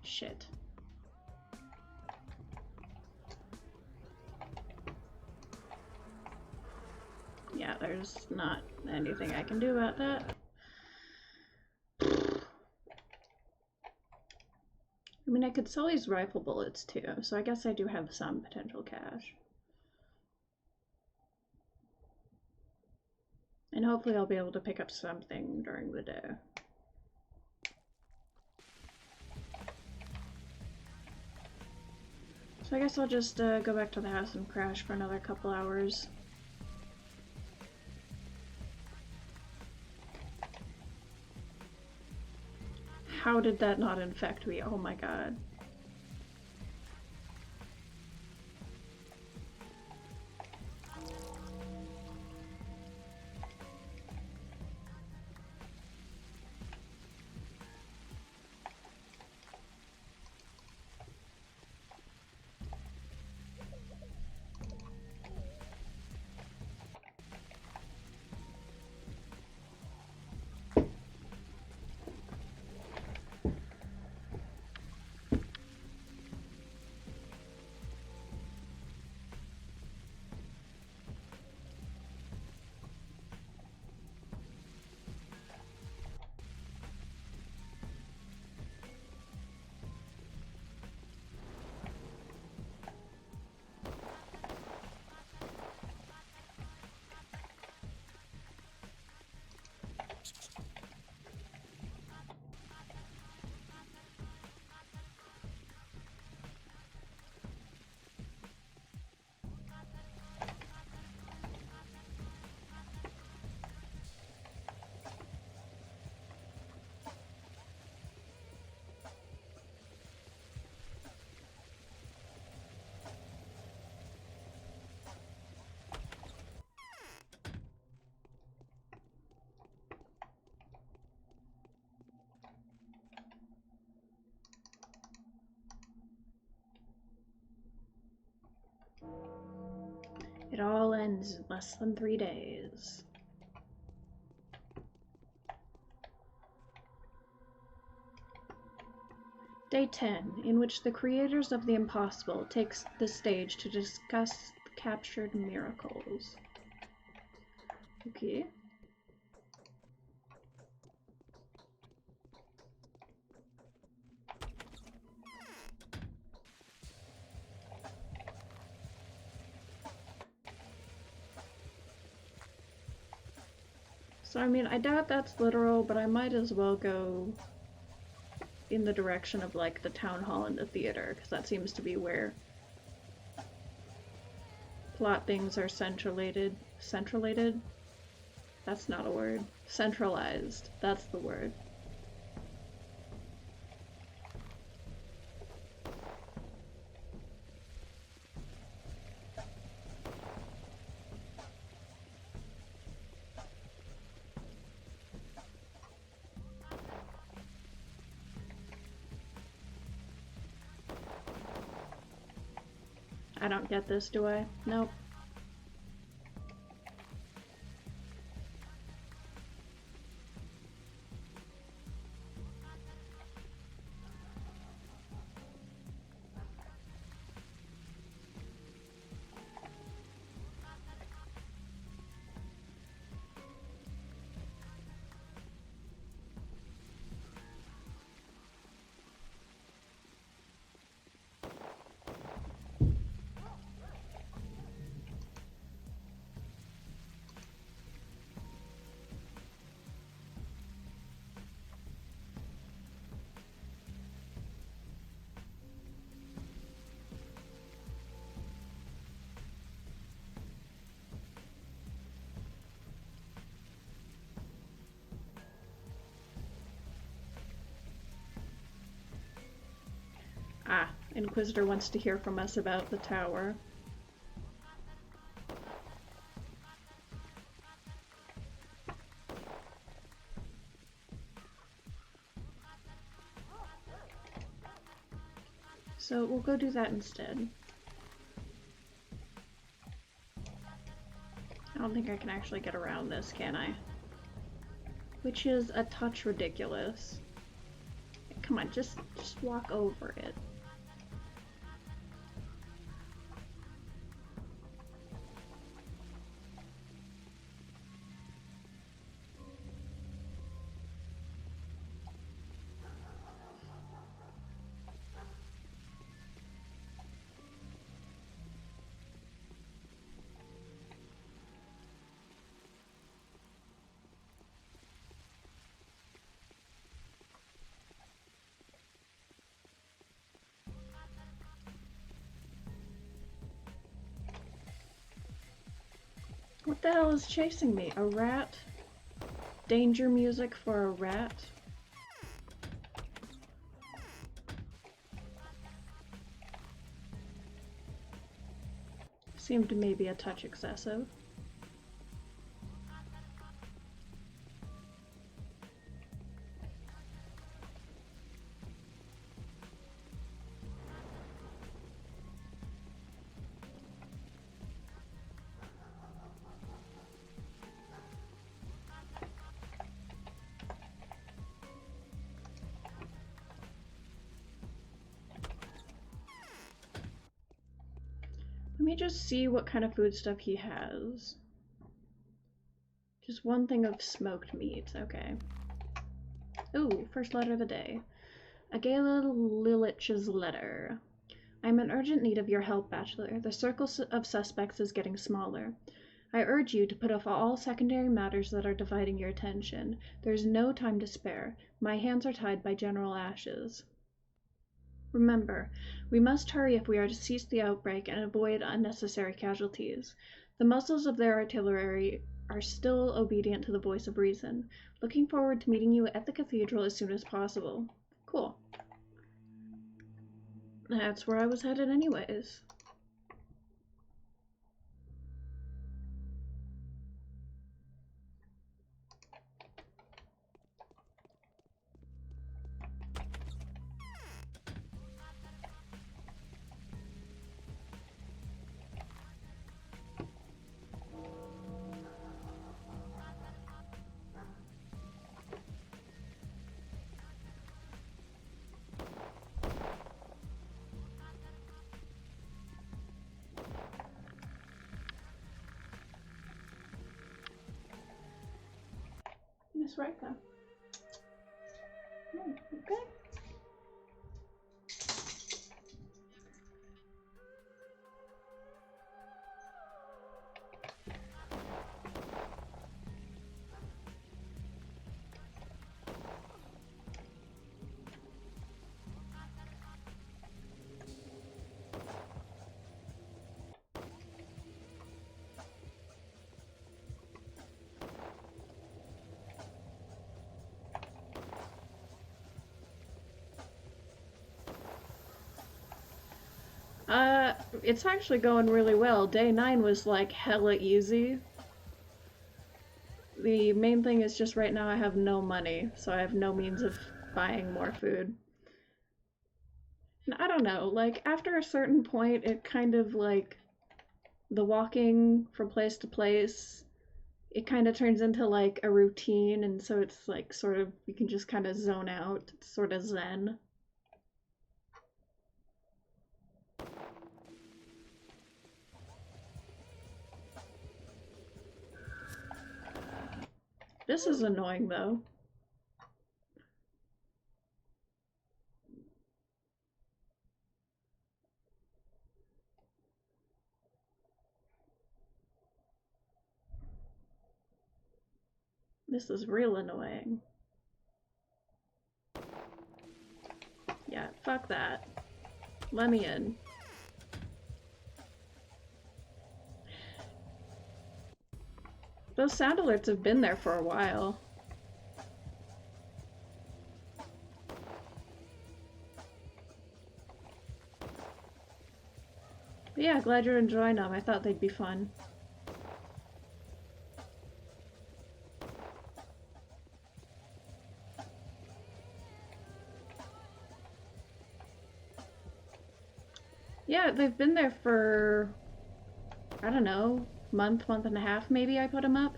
Shit. Yeah, there's not anything I can do about that. I mean, I could sell these rifle bullets too, so I guess I do have some potential cash. And hopefully I'll be able to pick up something during the day. So I guess I'll just go back to the house and crash for another couple hours. How did that not infect me? Oh my god. It all ends in less than 3 days. Day 10, in which the creators of the impossible takes the stage to discuss captured miracles. Okay. So, I mean, I doubt that's literal, but I might as well go in the direction of, like, the town hall and the theater, because that seems to be where plot things are centralated. Centralated? That's not a word. Centralized. That's the word. I don't get this, do I? Nope. Ah, Inquisitor wants to hear from us about the tower. So we'll go do that instead. I don't think I can actually get around this, can I? Which is a touch ridiculous. Come on, just walk over it. What the hell is chasing me? A rat? Danger music for a rat? Seemed maybe a touch excessive. Let me just see what kind of food stuff he has. Just one thing of smoked meat, okay. Ooh, first letter of the day. Agala Lilich's letter. I'm in urgent need of your help, Bachelor. The circle of suspects is getting smaller. I urge you to put off all secondary matters that are dividing your attention. There's no time to spare. My hands are tied by General Ashes. Remember, we must hurry if we are to cease the outbreak and avoid unnecessary casualties. The muzzles of their artillery are still obedient to the voice of reason. Looking forward to meeting you at the cathedral as soon as possible. Cool. That's where I was headed anyways. Miss Rika. Oh, okay. It's actually going really well. Day 9 was like hella easy. The main thing is just right now I have no money, so I have no means of buying more food. And I don't know, like after a certain point it kind of like the walking from place to place, it kind of turns into like a routine, and so it's like sort of you can just kind of zone out. It's sort of zen. This is annoying, though. This is real annoying. Yeah, fuck that. Let me in. Those sound alerts have been there for a while. But yeah, glad you're enjoying them. I thought they'd be fun. Yeah, they've been there for, I don't know, month and a half maybe I put them up.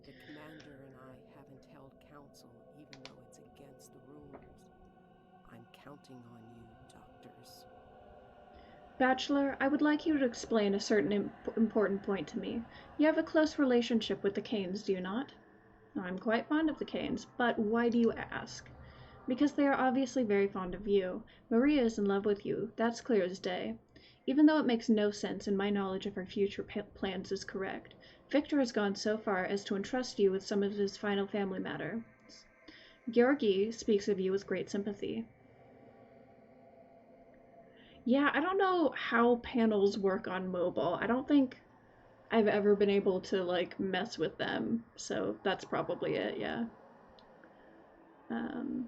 The commander and I haven't held council even though it's against the rules. I'm counting on you, doctors. Bachelor, I would like you to explain a certain important point to me. You have a close relationship with the Canes, do you not? I'm quite fond of the Canes, but why do you ask? Because they are obviously very fond of you. Maria is in love with you, that's clear as day. Even though it makes no sense and my knowledge of her future plans is correct, Victor has gone so far as to entrust you with some of his final family matters. Georgi speaks of you with great sympathy. Yeah, I don't know how panels work on mobile. I don't think I've ever been able to, like, mess with them. So that's probably it, yeah. And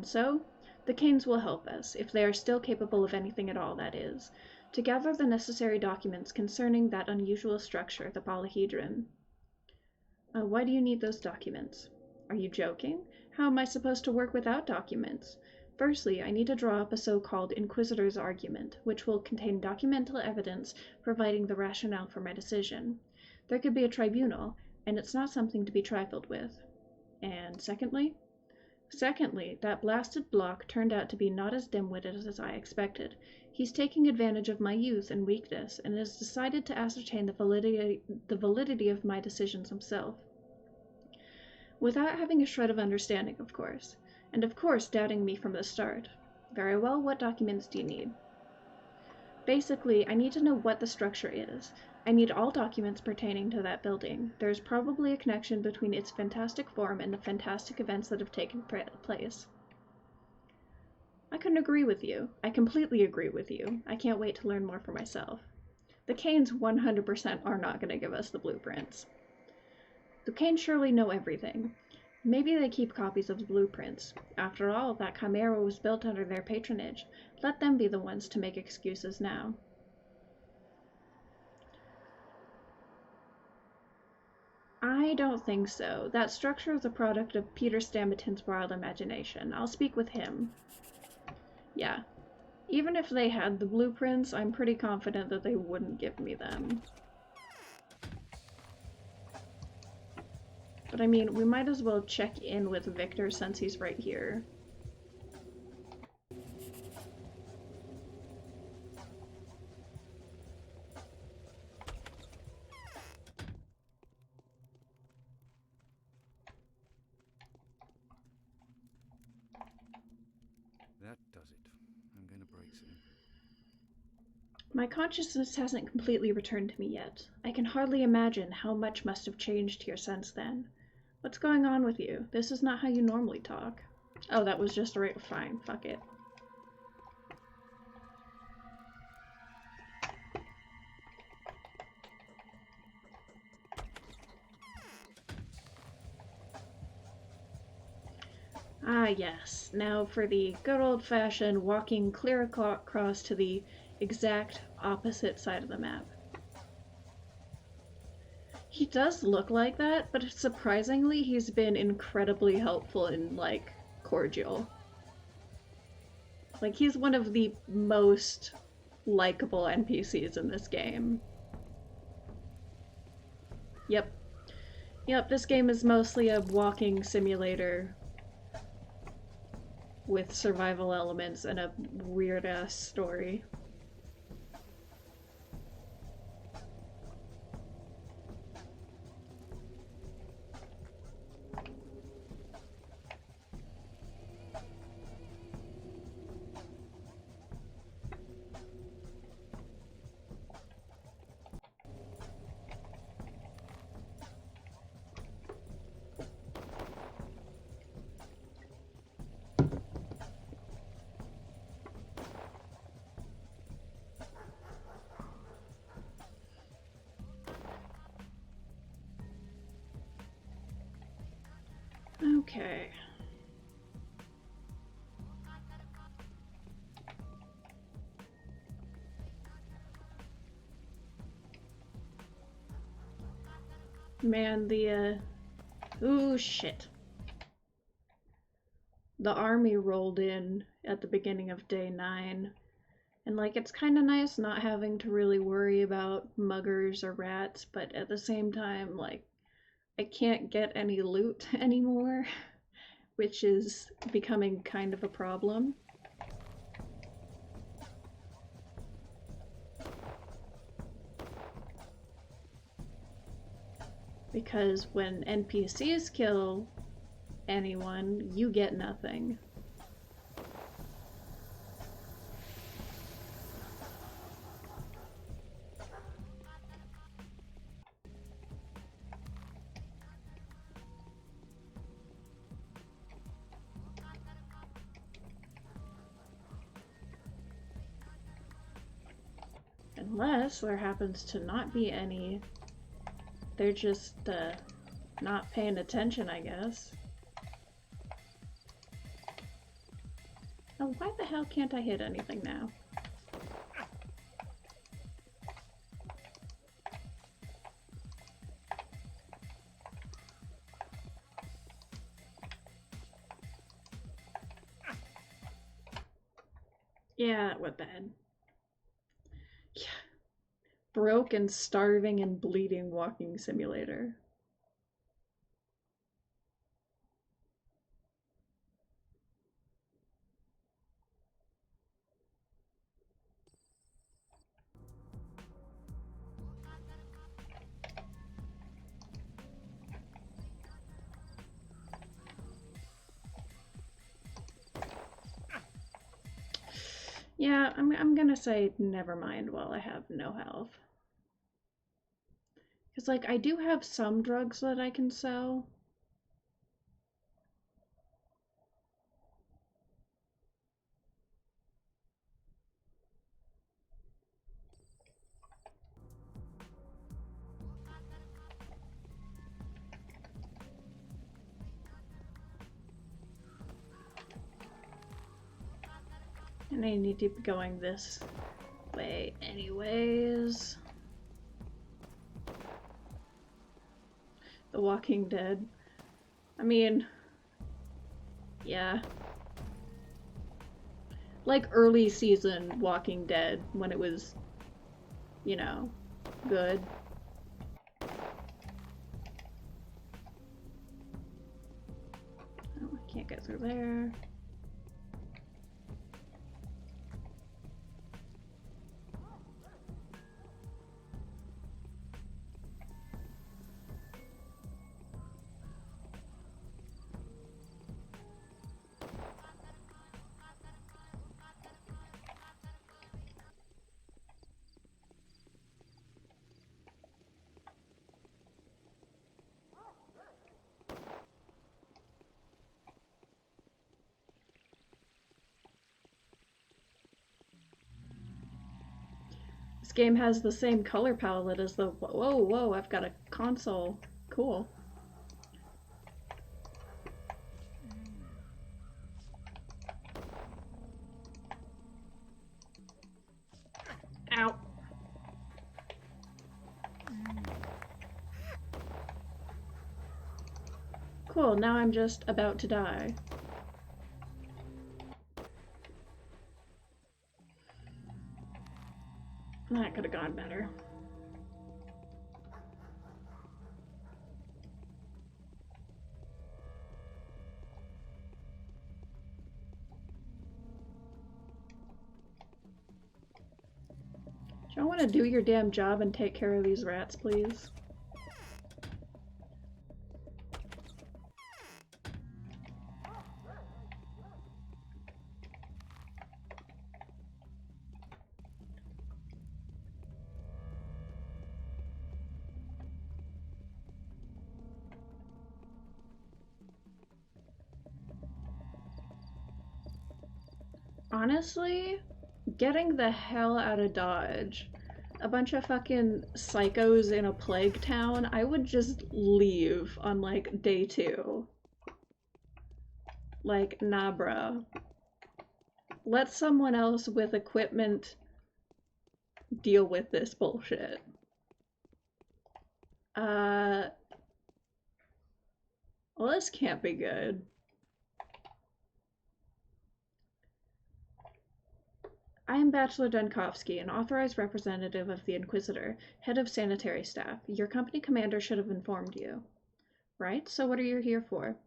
so, the Canes will help us, if they are still capable of anything at all, that is, to gather the necessary documents concerning that unusual structure, the polyhedron. Why do you need those documents? Are you joking? How am I supposed to work without documents? Firstly, I need to draw up a so-called Inquisitor's argument, which will contain documental evidence providing the rationale for my decision. There could be a tribunal, and it's not something to be trifled with. And secondly, that blasted block turned out to be not as dim-witted as I expected. He's taking advantage of my youth and weakness, and has decided to ascertain the validity of my decisions himself. Without having a shred of understanding, of course. And of course doubting me from the start. Very well, what documents do you need? Basically, I need to know what the structure is. I need all documents pertaining to that building. There's probably a connection between its fantastic form and the fantastic events that have taken place. I couldn't agree with you. I completely agree with you. I can't wait to learn more for myself. The Canes 100% are not going to give us the blueprints. The Canes surely know everything. Maybe they keep copies of the blueprints. After all, that chimera was built under their patronage. Let them be the ones to make excuses now. I don't think so. That structure is a product of Peter Stammeton's wild imagination. I'll speak with him. Yeah. Even if they had the blueprints, I'm pretty confident that they wouldn't give me them. But I mean, we might as well check in with Victor since he's right here. That does it. I'm going to break soon. My consciousness hasn't completely returned to me yet. I can hardly imagine how much must have changed here since then. What's going on with you? This is not how you normally talk. Oh, that was just right. Fine. Fuck it. Ah, yes. Now for the good old-fashioned walking clear across to the exact opposite side of the map. He does look like that, but surprisingly, he's been incredibly helpful and, like, cordial. Like, he's one of the most likable NPCs in this game. Yep. Yep, this game is mostly a walking simulator with survival elements and a weird-ass story. Okay. Man, ooh, shit. The army rolled in at the beginning of day 9. And, like, it's kind of nice not having to really worry about muggers or rats, but at the same time, like, I can't get any loot anymore, which is becoming kind of a problem. Because when NPCs kill anyone, you get nothing. Unless there happens to not be any. They're just, not paying attention, I guess. Oh, why the hell can't I hit anything now? Yeah, that went bad. Yeah. Broke and starving and bleeding walking simulator. Yeah, I'm gonna say never mind while I have no health. Because, like, I do have some drugs that I can sell. And I need to be going this way anyways. The Walking Dead. I mean, yeah. Like early season Walking Dead when it was, you know, good. through there. This game has the same color palette as the... Whoa, I've got a console. Cool. Ow. Cool, now I'm just about to die. That could have gone better. Do you want to do your damn job and take care of these rats, please? Honestly, getting the hell out of Dodge. A bunch of fucking psychos in a plague town, I would just leave on, like, day 2. Like, nah, bruh. Let someone else with equipment deal with this bullshit. Well, this can't be good. I am Bachelor Dunkovsky, an authorized representative of the Inquisitor, head of sanitary staff. Your company commander should have informed you. Right? So what are you here for?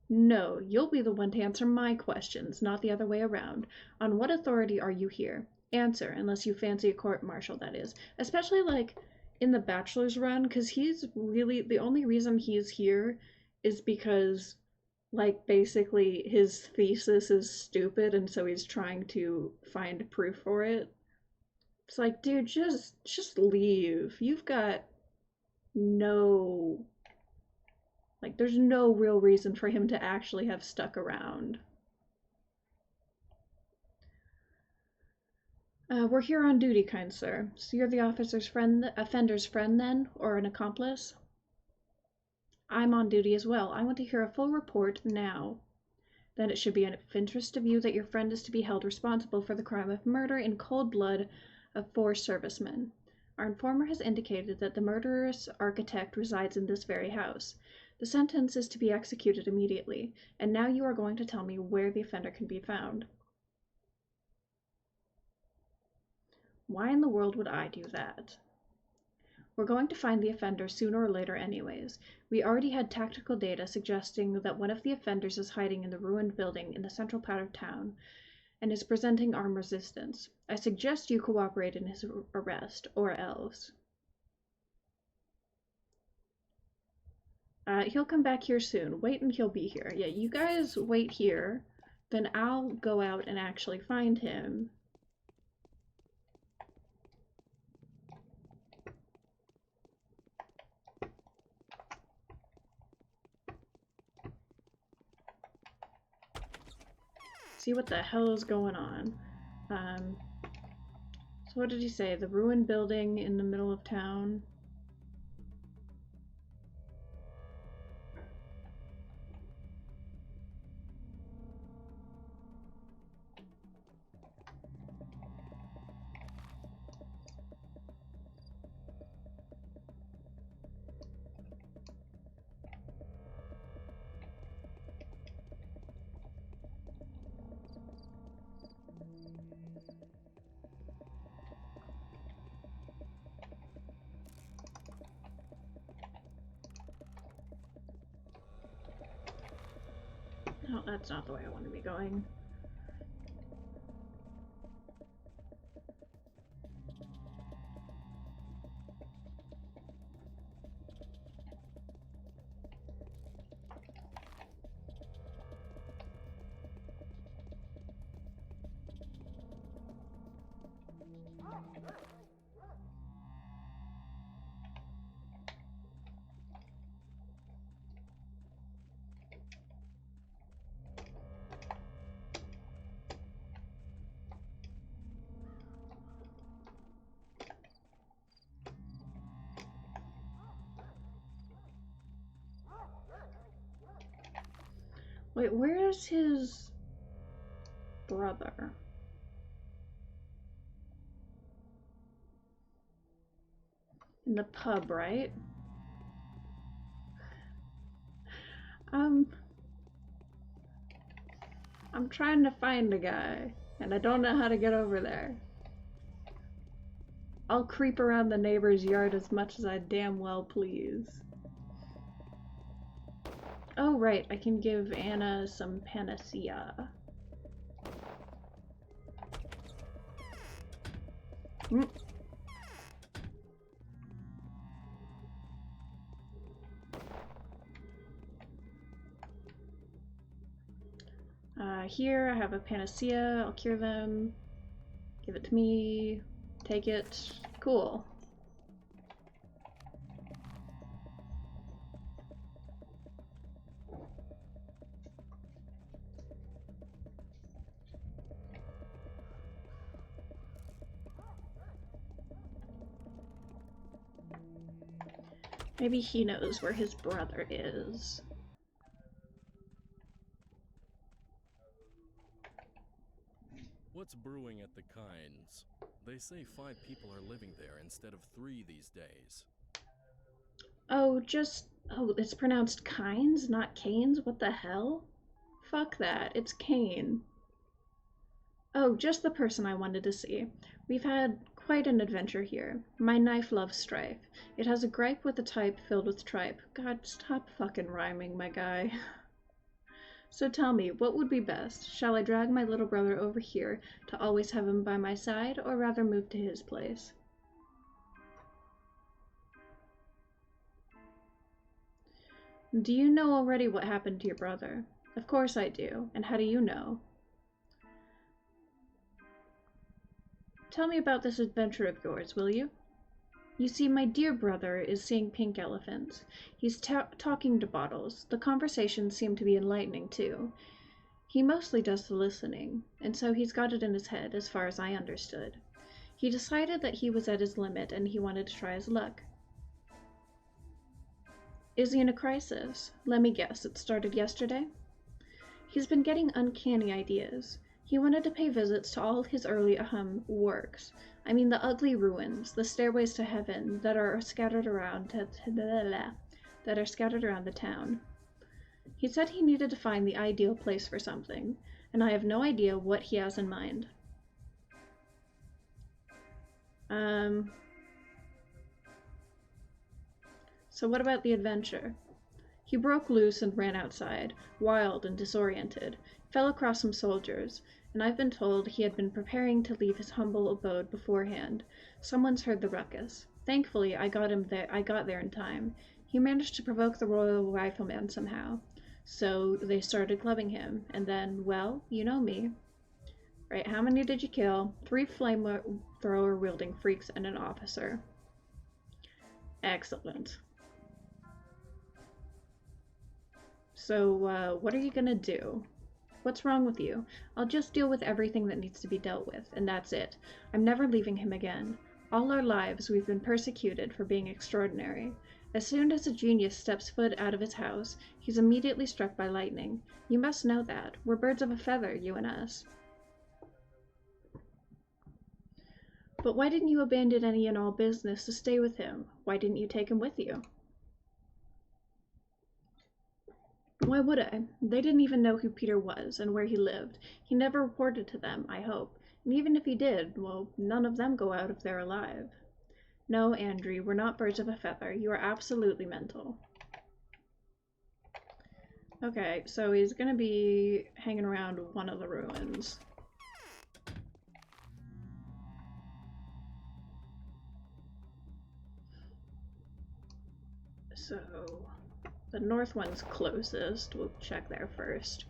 No, you'll be the one to answer my questions, not the other way around. On what authority are you here? Answer, unless you fancy a court-martial, that is. Especially, like, in the Bachelor's run, because he's really... The only reason he's here is because... like, basically, his thesis is stupid, and so he's trying to find proof for it. It's like, dude, just leave. You've got no... like, there's no real reason for him to actually have stuck around. We're here on duty, kind sir. So you're the officer's friend, offender's friend, then? Or an accomplice? I'm on duty as well. I want to hear a full report now. Then it should be of interest of you that your friend is to be held responsible for the crime of murder in cold blood of 4 servicemen. Our informer has indicated that the murderous architect resides in this very house. The sentence is to be executed immediately, and now you are going to tell me where the offender can be found. Why in the world would I do that? We're going to find the offender sooner or later anyways. We already had tactical data suggesting that one of the offenders is hiding in the ruined building in the central part of town and is presenting armed resistance. I suggest you cooperate in his arrest, or else. He'll come back here soon. Wait and he'll be here. Yeah, you guys wait here, then I'll go out and actually find him. See what the hell is going on. So what did he say? The ruined building in the middle of town. that's not the way I want to be going. Wait, where is his brother? In the pub, right? I'm trying to find a guy, and I don't know how to get over there. I'll creep around the neighbor's yard as much as I damn well please. Oh, right, I can give Anna some panacea. Here I have a panacea. I'll cure them. Give it to me. Take it. Cool. Maybe he knows where his brother is. What's brewing at the Kynes? They say 5 people are living there instead of 3 these days. Oh, it's pronounced Kynes, not Canes? What the hell? Fuck that, it's Kane. Oh, just the person I wanted to see. We've had quite an adventure here. My knife loves strife. It has a gripe with a type filled with tripe. God, stop fucking rhyming, my guy. So tell me, what would be best? Shall I drag my little brother over here to always have him by my side, or rather move to his place? Do you know already what happened to your brother? Of course I do. And how do you know? Tell me about this adventure of yours, will you? You see, my dear brother is seeing pink elephants. He's talking to bottles. The conversations seem to be enlightening, too. He mostly does the listening, and so he's got it in his head, as far as I understood. He decided that he was at his limit, and he wanted to try his luck. Is he in a crisis? Let me guess, it started yesterday? He's been getting uncanny ideas. He wanted to pay visits to all his early works. I mean the ugly ruins, the stairways to heaven that are scattered around the town. He said he needed to find the ideal place for something, and I have no idea what he has in mind. So what about the adventure? He broke loose and ran outside, wild and disoriented, fell across some soldiers, and I've been told he had been preparing to leave his humble abode beforehand. Someone's heard the ruckus. Thankfully, I got there in time. He managed to provoke the Royal Rifleman somehow. So they started clubbing him, and then, well, you know me. Right, how many did you kill? 3 flamethrower-wielding freaks and an officer. Excellent. So, what are you gonna do? What's wrong with you? I'll just deal with everything that needs to be dealt with, and that's it. I'm never leaving him again. All our lives we've been persecuted for being extraordinary. As soon as a genius steps foot out of his house, he's immediately struck by lightning. You must know that. We're birds of a feather, you and us. But why didn't you abandon any and all business to stay with him? Why didn't you take him with you? Why would I? They didn't even know who Peter was and where he lived. He never reported to them, I hope. And even if he did, well, none of them go out if they're alive. No, Andrew, we're not birds of a feather. You are absolutely mental. Okay, so he's gonna be hanging around one of the ruins. So, the north one's closest. We'll check there first.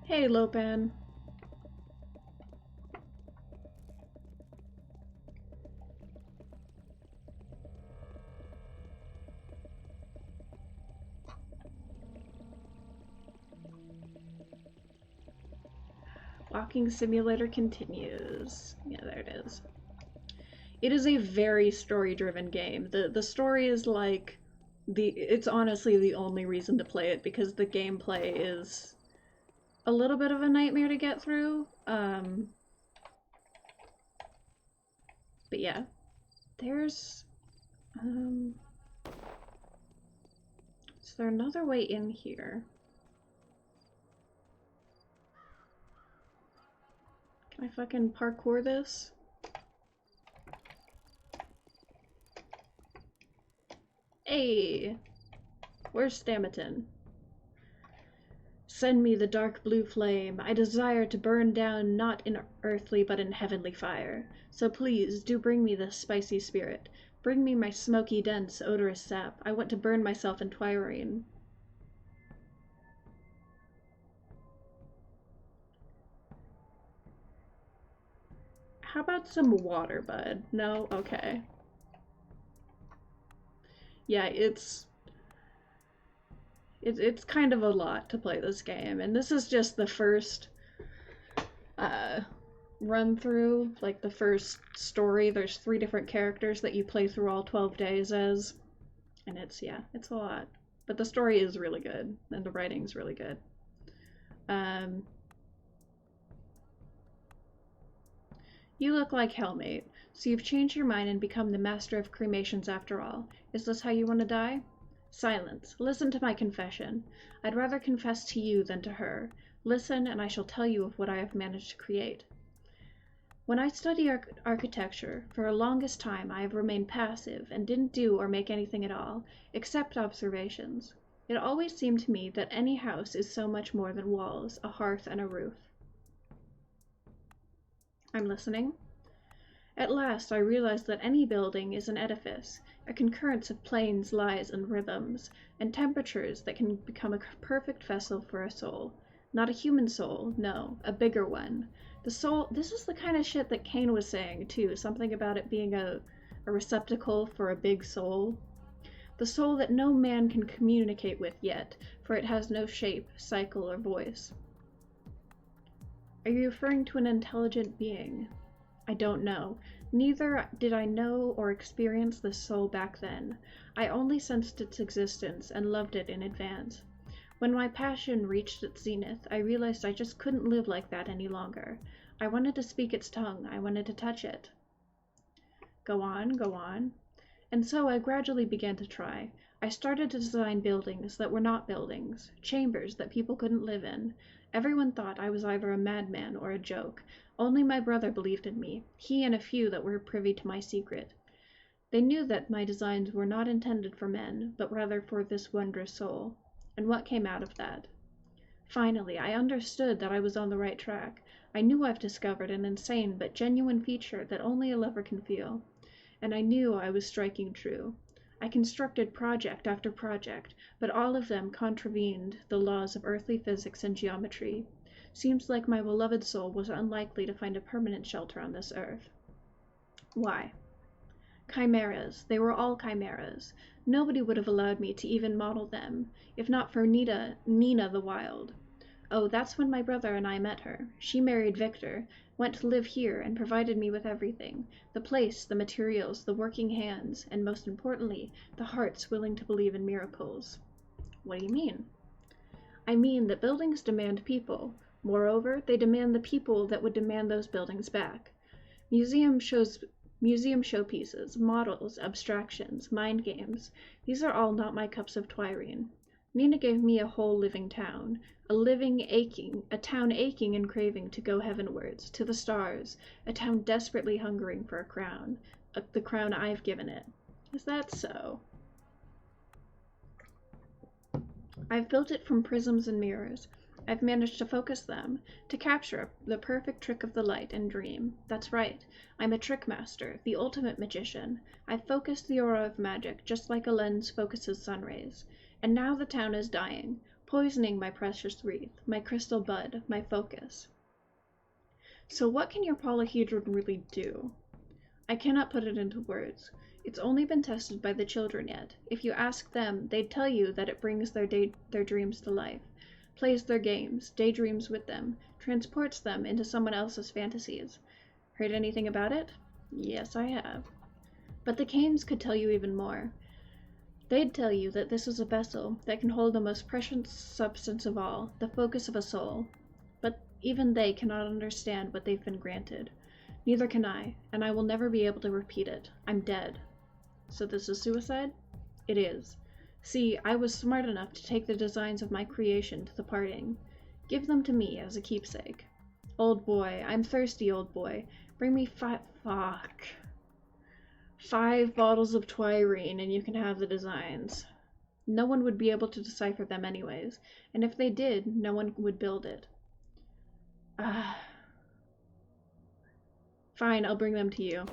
Hey, Lopan. Walking simulator continues. Yeah, there it is. It is a very story-driven game. The story is like it's honestly the only reason to play it, because the gameplay is a little bit of a nightmare to get through. But yeah, there's is there another way in here? Can I fucking parkour this? Hey! Where's Stamaton? Send me the dark blue flame. I desire to burn down not in earthly but in heavenly fire. So please, do bring me this spicy spirit. Bring me my smoky, dense, odorous sap. I want to burn myself in Twyrene. How about some water, bud? No? Okay. Yeah, it's kind of a lot to play this game, and this is just the first run through, like the first story. There's 3 different characters that you play through all 12 days as, and it's a lot. But the story is really good, and the writing's really good. You look like Hellmate, so you've changed your mind and become the master of cremations after all. Is this how you want to die? Silence. Listen to my confession. I'd rather confess to you than to her. Listen, and I shall tell you of what I have managed to create. When I study architecture, for the longest time I have remained passive and didn't do or make anything at all, except observations. It always seemed to me that any house is so much more than walls, a hearth, and a roof. I'm listening. At last I realized that any building is an edifice, a concurrence of planes, lies, and rhythms, and temperatures that can become a perfect vessel for a soul. Not a human soul, no, a bigger one. The soul, this is the kind of shit that Kane was saying too, something about it being a receptacle for a big soul. The soul that no man can communicate with yet, for it has no shape, cycle, or voice. Are you referring to an intelligent being? I don't know. Neither did I know or experience this soul back then. I only sensed its existence and loved it in advance. When my passion reached its zenith, I realized I just couldn't live like that any longer. I wanted to speak its tongue. I wanted to touch it. Go on, go on. And so I gradually began to try. I started to design buildings that were not buildings, chambers that people couldn't live in. Everyone thought I was either a madman or a joke. Only my brother believed in me, he and a few that were privy to my secret. They knew that my designs were not intended for men, but rather for this wondrous soul. And what came out of that? Finally, I understood that I was on the right track. I knew I've discovered an insane but genuine feature that only a lover can feel. And I knew I was striking true. I constructed project after project, but all of them contravened the laws of earthly physics and geometry. Seems like my beloved soul was unlikely to find a permanent shelter on this earth. Why? Chimeras. They were all chimeras. Nobody would have allowed me to even model them, if not for Nina the Wild. Oh, that's when my brother and I met her. She married Victor, went to live here, and provided me with everything. The place, the materials, the working hands, and most importantly, the hearts willing to believe in miracles. What do you mean? I mean that buildings demand people. Moreover, they demand the people that would demand those buildings back. Museum showpieces, models, abstractions, mind games, these are all not my cups of Twyrene. Nina gave me a whole living town, a town aching and craving to go heavenwards, to the stars, a town desperately hungering for a crown, the crown I've given it. Is that so? I've built it from prisms and mirrors. I've managed to focus them, to capture the perfect trick of the light and dream. That's right. I'm a trick master, the ultimate magician. I've focused the aura of magic, just like a lens focuses sun rays. And now the town is dying, poisoning my precious wreath, my crystal bud, my focus. So what can your polyhedron really do? I cannot put it into words. It's only been tested by the children yet. If you ask them, they'd tell you that it brings their dreams to life, plays their games, daydreams with them, transports them into someone else's fantasies. Heard anything about it? Yes, I have. But the Canes could tell you even more. They'd tell you that this is a vessel that can hold the most precious substance of all, the focus of a soul. But even they cannot understand what they've been granted. Neither can I, and I will never be able to repeat it. I'm dead. So this is suicide? It is. See, I was smart enough to take the designs of my creation to the parting. Give them to me as a keepsake. Old boy, I'm thirsty, old boy. Bring me 5 bottles of Twirine and you can have the designs. No one would be able to decipher them anyways, and if they did, no one would build it. Fine, I'll bring them to you.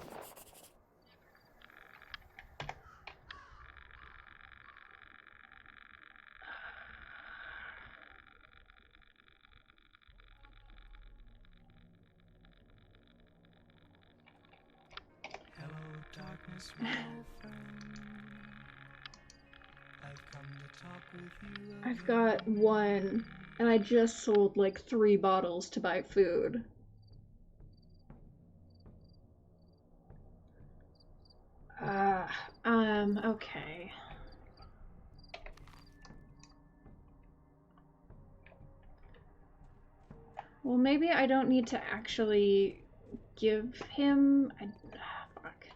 Hello, darkness, my old friend. I've come to talk with you again. I've got 1, and I just sold like 3 bottles to buy food. Okay. Well, maybe I don't need to actually give him... fuck.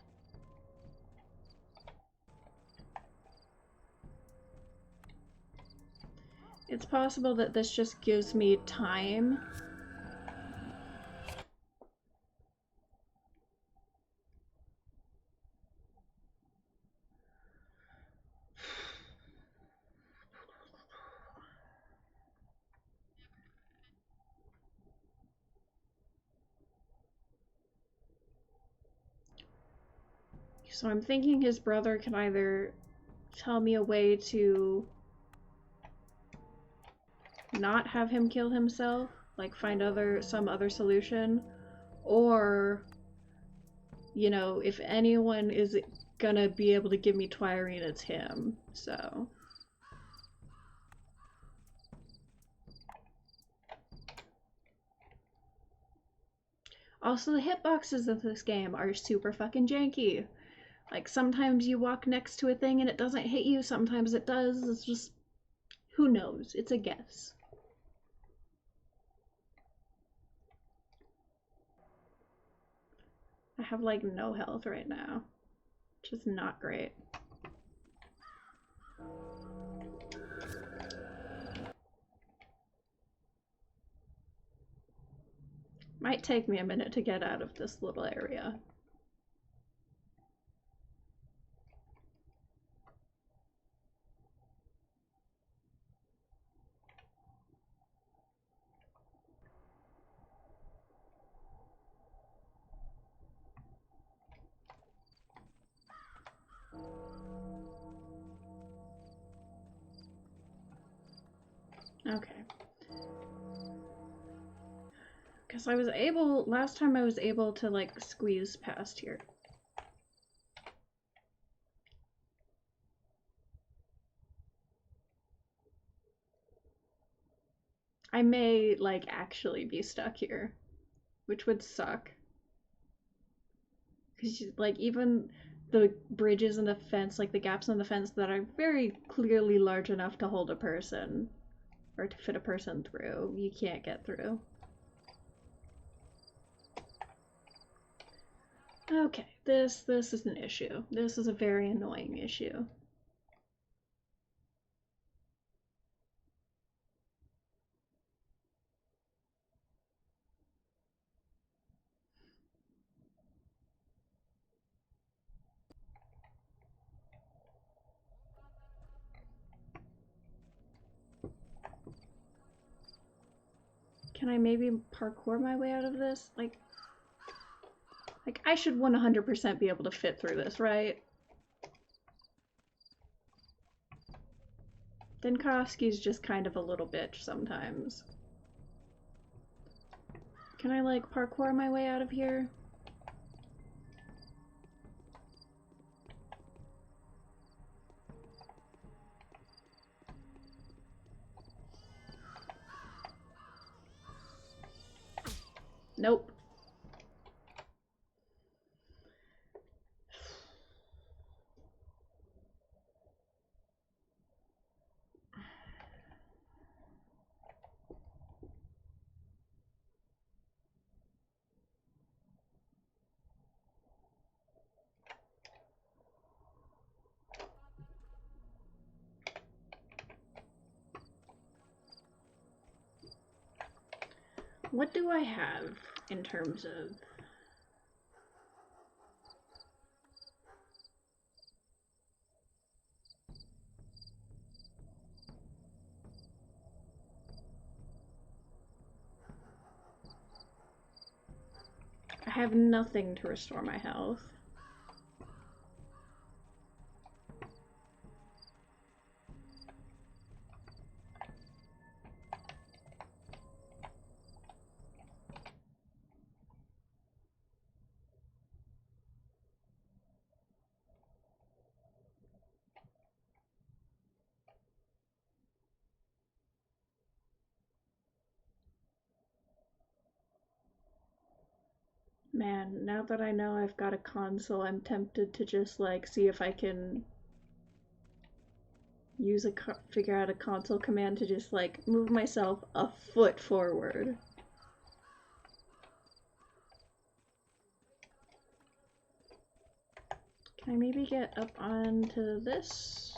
It's possible that this just gives me time. So I'm thinking his brother can either tell me a way to not have him kill himself, like find some other solution, or, you know, if anyone is gonna be able to give me Twirine, it's him, so. Also, the hitboxes of this game are super fucking janky. Like, sometimes you walk next to a thing and it doesn't hit you, sometimes it does. It's just, who knows? It's a guess. I have, like, no health right now. Which is not great. Might take me a minute to get out of this little area. Okay. Because last time I was able to, like, squeeze past here. I may, like, actually be stuck here, which would suck. Because, like, even the bridges in the fence, like the gaps in the fence that are very clearly large enough to hold a person, or to fit a person through, you can't get through. Okay, this is an issue. This is a very annoying issue. Can I maybe parkour my way out of this? Like I should 100% be able to fit through this, right? Dinkowski's just kind of a little bitch sometimes. Can I, like, parkour my way out of here? Nope. What do I have in terms of... I have nothing to restore my health. Man, now that I know I've got a console, I'm tempted to just, like, see if I can use figure out a console command to just, like, move myself a foot forward. Can I maybe get up onto this?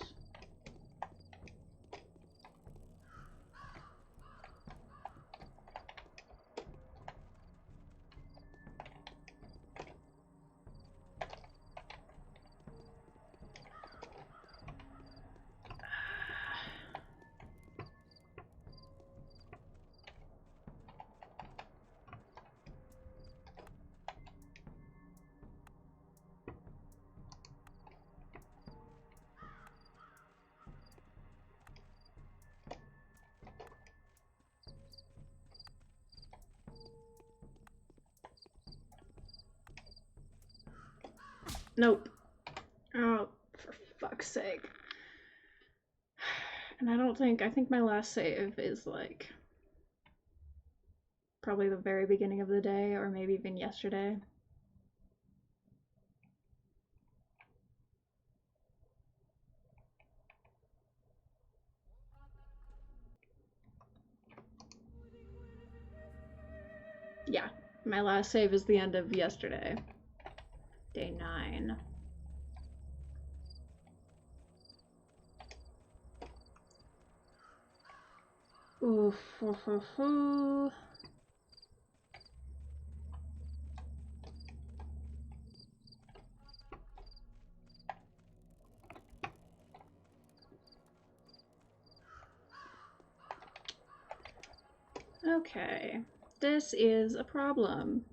Nope. Oh, for fuck's sake. And I think my last save is like probably the very beginning of the day, or maybe even yesterday. Yeah, my last save is the end of yesterday. Day 9. Oof. Okay, this is a problem.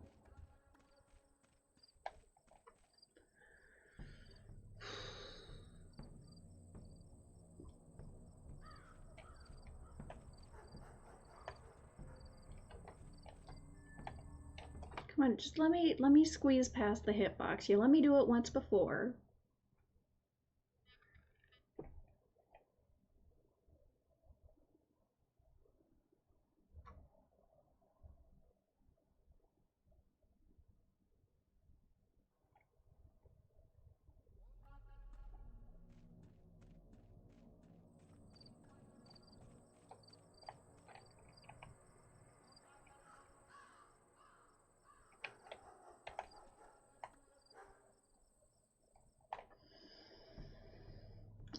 Come on, just let me squeeze past the hitbox. You let me do it once before.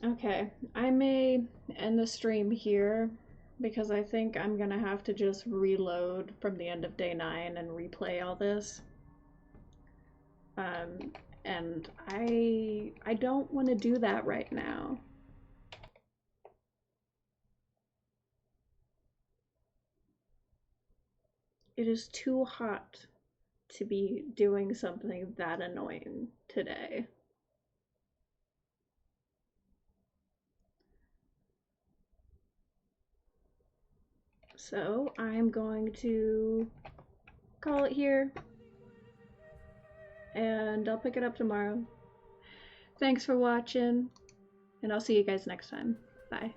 Okay, I may end the stream here because I think I'm gonna have to just reload from the end of day 9 and replay all this. And I don't want to do that right now. It is too hot to be doing something that annoying today. So I'm going to call it here, and I'll pick it up tomorrow. Thanks for watching, and I'll see you guys next time. Bye.